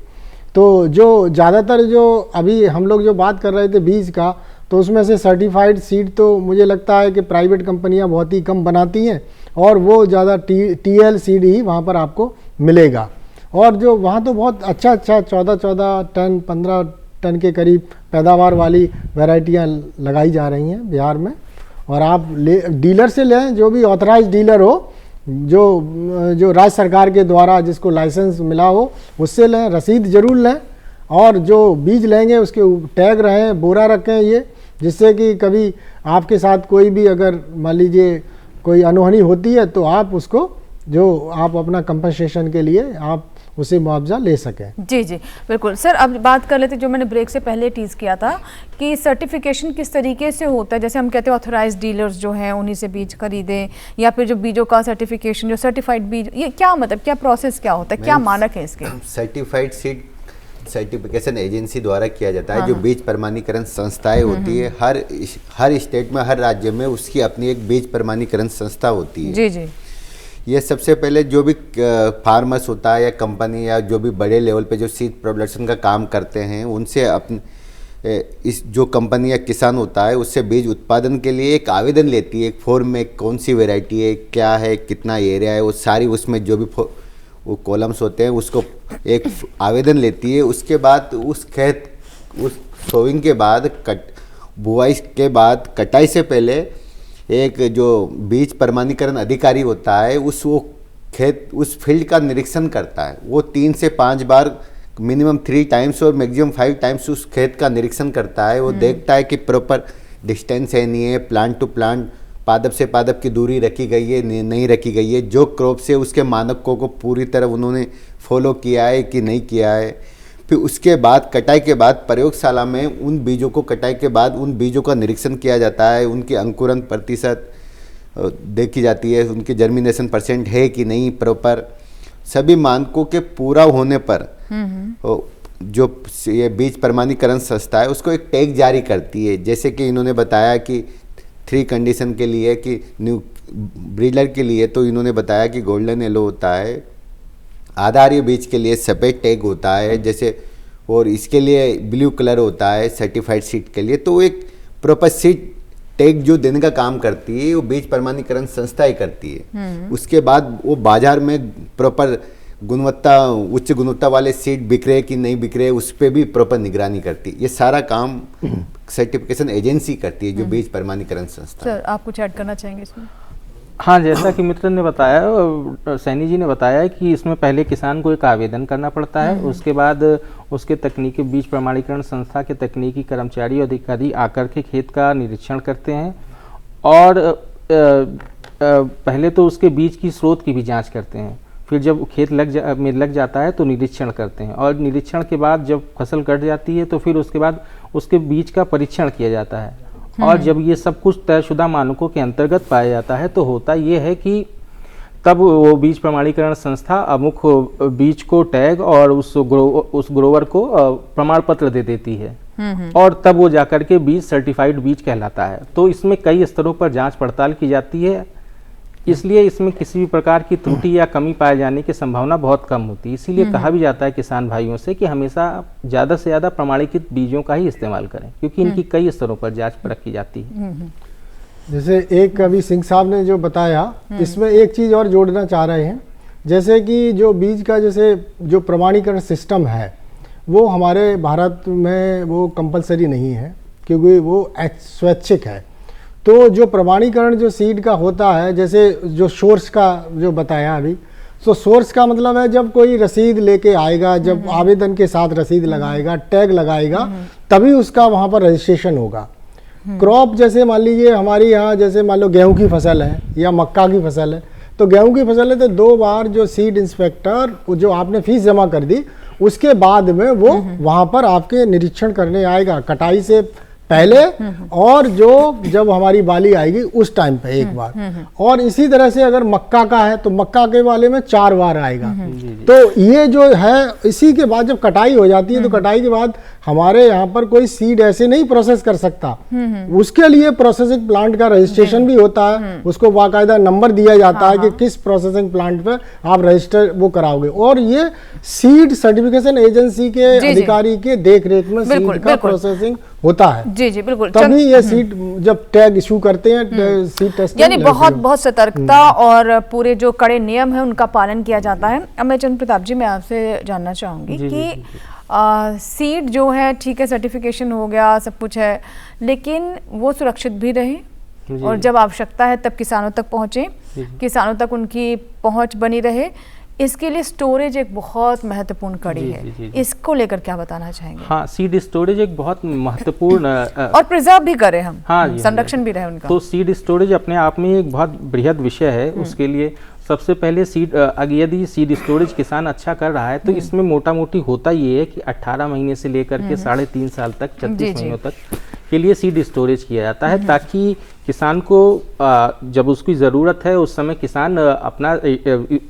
तो जो ज़्यादातर जो अभी हम लोग जो बात कर रहे थे बीज का, तो उसमें से सर्टिफाइड सीड तो मुझे लगता है कि प्राइवेट कंपनियां बहुत ही कम बनाती हैं और वो ज़्यादा TL सीड ही वहाँ पर आपको मिलेगा। और जो वहाँ तो बहुत अच्छा 14 टन 15 टन के करीब पैदावार वाली वैरायटियाँ लगाई जा रही हैं बिहार में। और आप डीलर से लें, जो भी ऑथराइज डीलर हो, जो राज्य सरकार के द्वारा जिसको लाइसेंस मिला हो, उससे लें, रसीद ज़रूर लें। और जो बीज लेंगे उसके टैग रहें, बोरा रखें ये, जिससे कि कभी आपके साथ कोई भी अगर मान लीजिए कोई अनहोनी होती है तो आप उसको आप अपना कंपनसेशन के लिए आप उसे मुआवजा ले सकें। जी जी बिल्कुल सर। अब बात कर लेते जो मैंने ब्रेक से पहले टीज़ किया था कि सर्टिफिकेशन किस तरीके से होता है। जैसे हम कहते हैं ऑथराइज डीलर्स जो हैं उन्हीं से बीज खरीदें, या फिर जो बीजों का सर्टिफिकेशन, जो सर्टिफाइड बीज, ये क्या मतलब क्या प्रोसेस क्या होता है, क्या मानक है इसके? सर्टिफाइड सीड सर्टिफिकेशन एजेंसी द्वारा किया जाता है। जो बीज प्रमाणीकरण संस्थाएं होती है, हर स्टेट में, हर राज्य में उसकी अपनी एक बीज प्रमाणीकरण संस्था होती है। जी जी। ये सबसे पहले जो भी फार्मर्स होता है या कंपनी या जो भी बड़े लेवल पे जो सीड प्रोडक्शन का काम करते हैं, उनसे अपने इस जो कंपनी या किसान होता है उससे बीज उत्पादन के लिए एक आवेदन लेती है, एक फॉर्म में कौन सी वैरायटी है, क्या है, कितना एरिया है, वो सारी उसमें जो भी वो कॉलम्स होते हैं उसको एक आवेदन लेती है। उसके बाद उस सोइंग के बाद बुआई के बाद कटाई से पहले एक जो बीज प्रमाणीकरण अधिकारी होता है उस फील्ड का निरीक्षण करता है। वो 3 से 5 बार, मिनिमम 3 टाइम्स और मैक्सिमम 5 टाइम्स उस खेत का निरीक्षण करता है। वो देखता है कि प्रॉपर डिस्टेंस है नहीं है, प्लांट टू प्लांट, पादप से पादप की दूरी रखी गई है नहीं रखी गई है, जो क्रॉप से उसके मानकों को पूरी तरह उन्होंने फॉलो किया है कि नहीं किया है। फिर उसके बाद कटाई के बाद प्रयोगशाला में उन बीजों को कटाई के बाद उन बीजों का निरीक्षण किया जाता है, उनकी अंकुरण प्रतिशत देखी जाती है, उनकी जर्मिनेशन % है कि नहीं प्रॉपर। सभी मानकों के पूरा होने पर जो ये बीज प्रमाणीकरण संस्था है उसको एक टैग जारी करती है। जैसे कि इन्होंने बताया कि 3 कंडीशन के लिए कि न्यू ब्रीडर के लिए तो इन्होंने बताया कि गोल्डन येलो होता है, आधारीय बीज के लिए सफ़ेद टैग होता है जैसे, और इसके लिए ब्लू कलर होता है सर्टिफाइड सीड के लिए। तो एक प्रॉपर सीड टैग जो देने का काम करती है वो बीज प्रमाणीकरण संस्था ही करती है। उसके बाद वो बाजार में प्रॉपर उच्च गुणवत्ता वाले सीड बिक रहे कि नहीं बिक रहे उस पर भी प्रॉपर निगरानी करती है। ये सारा काम सर्टिफिकेशन एजेंसी करती है जो बीज प्रमाणीकरण संस्था। सर आप कुछ ऐड करना चाहेंगे इसमें? हाँ, जैसा कि मित्र ने बताया, सैनी जी ने बताया कि इसमें पहले किसान को एक आवेदन करना पड़ता है, उसके बाद उसके तकनीकी बीज प्रमाणीकरण संस्था के तकनीकी कर्मचारी और अधिकारी आकर के खेत का निरीक्षण करते हैं और पहले तो उसके बीज की स्रोत की भी जांच करते हैं। फिर जब खेत लग जाता है तो निरीक्षण करते हैं और निरीक्षण के बाद जब फसल कट जाती है तो फिर उसके बाद उसके बीज का परीक्षण किया जाता है। और जब ये सब कुछ तयशुदा मानकों के अंतर्गत पाया जाता है तो होता ये है कि तब वो बीज प्रमाणीकरण संस्था अमुक बीज को टैग और उस ग्रोवर को प्रमाण पत्र दे देती है और तब वो जाकर के बीज सर्टिफाइड बीज कहलाता है। तो इसमें कई स्तरों पर जांच पड़ताल की जाती है, इसलिए इसमें किसी भी प्रकार की त्रुटि या कमी पाए जाने की संभावना बहुत कम होती है। इसीलिए कहा भी जाता है किसान भाइयों से कि हमेशा ज़्यादा से ज़्यादा प्रमाणीकृत बीजों का ही इस्तेमाल करें, क्योंकि इनकी कई स्तरों पर जांच परख की जाती है। जैसे एक अभी सिंह साहब ने जो बताया, इसमें एक चीज़ और जोड़ना चाह रहे हैं, जैसे कि जो बीज का जैसे जो प्रमाणीकरण सिस्टम है वो हमारे भारत में वो कंपलसरी नहीं है, क्योंकि वो स्वैच्छिक है। तो जो प्रमाणीकरण जो सीड का होता है, जैसे जो सोर्स का जो बताया अभी, तो सोर्स का मतलब है जब कोई रसीद लेके आएगा, जब आवेदन के साथ रसीद लगाएगा, टैग लगाएगा, तभी उसका वहाँ पर रजिस्ट्रेशन होगा। क्रॉप जैसे मान लीजिए हमारी यहाँ जैसे मान लो गेहूं की फसल है या मक्का की फसल है, तो गेहूं की फसल है तो 2 बार जो सीड इंस्पेक्टर जो आपने फीस जमा कर दी उसके बाद में वो वहाँ पर आपके निरीक्षण करने आएगा, कटाई से पहले और जो जब हमारी बाली आएगी उस टाइम पे एक बार। और इसी तरह से अगर मक्का का है तो मक्का के वाले में 4 बार आएगा। तो ये जो है, इसी के बाद जब कटाई हो जाती है तो कटाई के बाद हमारे यहाँ पर कोई सीड ऐसे नहीं प्रोसेस कर सकता, उसके लिए प्रोसेसिंग प्लांट का रजिस्ट्रेशन भी होता है, उसको बाकायदा नंबर दिया जाता है कि किस प्रोसेसिंग प्लांट पे आप रजिस्टर वो कराओगे। और ये सीड सर्टिफिकेशन एजेंसी के अधिकारी के देख रेख में सीड का प्रोसेसिंग होता है। जी जी बिल्कुल, तभी ये सीड जब टैग इशू करते हैं सीड टेस्टिंग, यानी बहुत सतर्कता और पूरे जो कड़े नियम है उनका पालन किया जाता है। अब मैं चंद्र प्रताप जी, मैं आपसे जानना चाहूँगी कि सीड जो है ठीक है, सर्टिफिकेशन हो गया, सब कुछ है, लेकिन वो सुरक्षित भी रहे और जब आवश्यकता है तब किसानों तक पहुँचे, किसानों तक उनकी पहुँच बनी रहे, इसके लिए स्टोरेज एक बहुत महत्वपूर्ण कड़ी है। इसको लेकर क्या बताना चाहेंगे? हाँ, सीड स्टोरेज एक बहुत महत्वपूर्ण और प्रिजर्व भी करें हम, संरक्षण भी रहे उनका। तो सीड स्टोरेज अपने आप में एक बहुत बृहद विषय है। उसके लिए सबसे पहले यदि सीड स्टोरेज किसान अच्छा कर रहा है तो इसमें मोटा मोटी होता ये है कि 18 महीने से लेकर के 3.5 साल तक, 36 महीनों तक के लिए सीड स्टोरेज किया जाता है, ताकि किसान को जब उसकी ज़रूरत है उस समय किसान अपना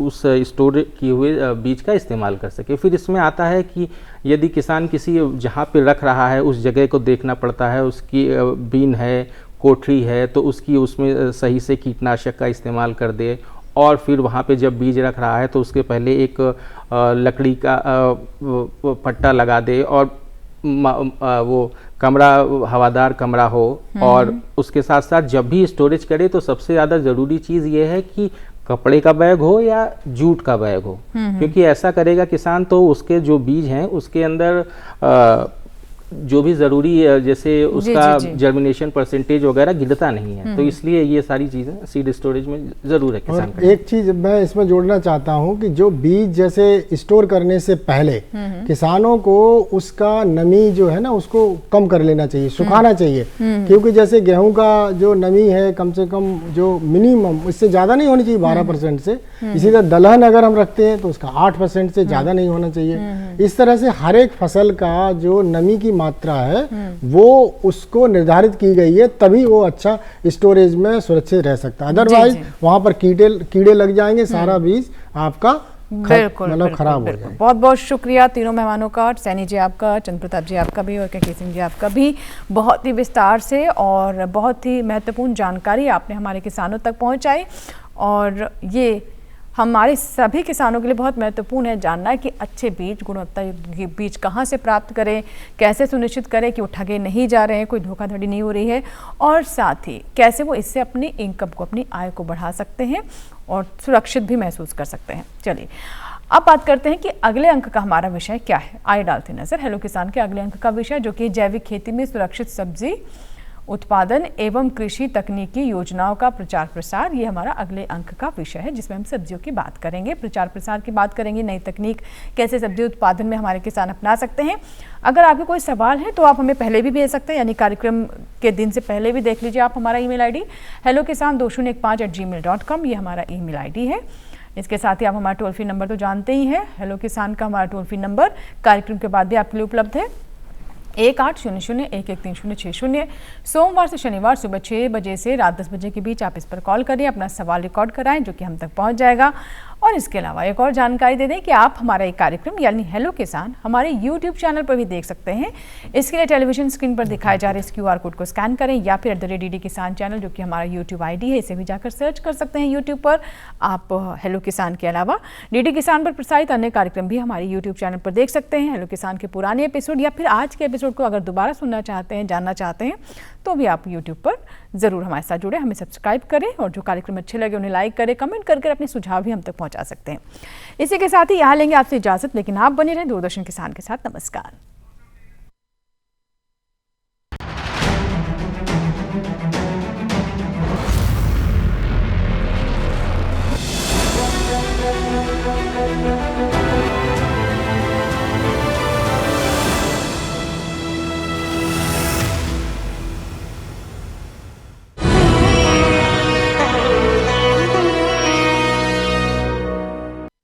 उस स्टोर किए हुए बीज का इस्तेमाल कर सके। फिर इसमें आता है कि यदि किसान किसी जहाँ पे रख रहा है उस जगह को देखना पड़ता है, उसकी बीन है, कोठरी है, तो उसमें सही से कीटनाशक का इस्तेमाल कर दे, और फिर वहाँ पे जब बीज रख रहा है तो उसके पहले एक लकड़ी का पट्टा लगा दे और वो कमरा हवादार कमरा हो, और उसके साथ साथ जब भी स्टोरेज करे तो सबसे ज़्यादा ज़रूरी चीज़ ये है कि कपड़े का बैग हो या जूट का बैग हो, क्योंकि ऐसा करेगा किसान तो उसके जो बीज हैं उसके अंदर जो भी ज़रूरी है, जैसे उसका जर्मिनेशन परसेंटेज वगैरह गिरता नहीं है, तो इसलिए ये सारी चीज़ें सीड स्टोरेज में ज़रूर है किसान का। एक चीज़ मैं इसमें जोड़ना चाहता हूँ कि जो बीज जैसे स्टोर करने से पहले किसानों को उसका नमी जो है ना उसको कम कर लेना चाहिए, सुखाना चाहिए, क्योंकि जैसे गेहूं का जो नमी है कम से कम जो मिनिमम इससे ज़्यादा नहीं होनी चाहिए 12% से, इसी तरह दलहन अगर हम रखते हैं तो उसका 8% से ज़्यादा नहीं होना चाहिए। इस तरह से हर एक फसल का जो नमी की मात्रा है वो उसको निर्धारित की गई है, तभी वो अच्छा स्टोरेज में सुरक्षित रह सकता है। अदरवाइज वहां पर कीड़े लग जाएंगे, सारा बीज आपका मतलब खराब हो जाएगा। बहुत बहुत शुक्रिया तीनों मेहमानों का, सैनी जी आपका, चंद्र प्रताप जी आपका भी और के सिंह जी आपका भी। बहुत ही विस्तार से और बहुत ही महत्वपूर्ण जानकारी आपने हमारे किसानों तक पहुंचाई, और ये हमारे सभी किसानों के लिए बहुत महत्वपूर्ण है जानना कि अच्छे बीज, गुणवत्ता युक्त बीज कहाँ से प्राप्त करें, कैसे सुनिश्चित करें कि वो ठगे नहीं जा रहे हैं, कोई धोखाधड़ी नहीं हो रही है, और साथ ही कैसे वो इससे अपनी इनकम को, अपनी आय को बढ़ा सकते हैं और सुरक्षित भी महसूस कर सकते हैं। चलिए अब बात करते हैं कि अगले अंक का हमारा विषय क्या है। आइए डालते नजर हेलो किसान के अगले अंक का विषय, जो कि जैविक खेती में सुरक्षित सब्जी उत्पादन एवं कृषि तकनीकी योजनाओं का प्रचार प्रसार। ये हमारा अगले अंक का विषय है, जिसमें हम सब्जियों की बात करेंगे, प्रचार प्रसार की बात करेंगे, नई तकनीक कैसे सब्जी उत्पादन में हमारे किसान अपना सकते हैं। अगर आपके कोई सवाल है तो आप हमें पहले भी भेज सकते हैं, यानी कार्यक्रम के दिन से पहले भी देख लीजिए आप हमारा ईमेल आईडी hellokisan2015@gmail.com, ये हमारा ईमेल आईडी है। इसके साथ ही आप हमारा टोल फ्री नंबर तो जानते ही हैं, हेलो किसान का हमारा टोल फ्री नंबर कार्यक्रम के बाद भी आपके लिए उपलब्ध है 1800-113060। सोमवार से शनिवार सुबह 6 बजे से रात 10 बजे के बीच आप इस पर कॉल करिए, अपना सवाल रिकॉर्ड कराएं जो कि हम तक पहुंच जाएगा। और इसके अलावा एक और जानकारी दे दें कि आप हमारा एक कार्यक्रम यानी हेलो किसान हमारे YouTube चैनल पर भी देख सकते हैं। इसके लिए टेलीविजन स्क्रीन पर दिखाए जा रहे इस QR कोड को स्कैन करें, या फिर @DD किसान चैनल जो कि हमारा YouTube ID है, इसे भी जाकर सर्च कर सकते हैं YouTube पर। आप हेलो किसान के अलावा DD किसान पर प्रसारित अन्य कार्यक्रम भी हमारे YouTube चैनल पर देख सकते हैं। हेलो किसान के पुराने एपिसोड या फिर आज के एपिसोड को अगर दोबारा सुनना चाहते हैं, जानना चाहते हैं, तो भी आप YouTube पर ज़रूर हमारे साथ जुड़े, हमें सब्सक्राइब करें और जो कार्यक्रम अच्छे लगे उन्हें लाइक करें, कमेंट करके अपने सुझाव भी हम तक पहुंचा सकते हैं। इसी के साथ ही यहाँ लेंगे आपसे इजाजत, लेकिन आप बने रहें दूरदर्शन किसान के साथ। नमस्कार।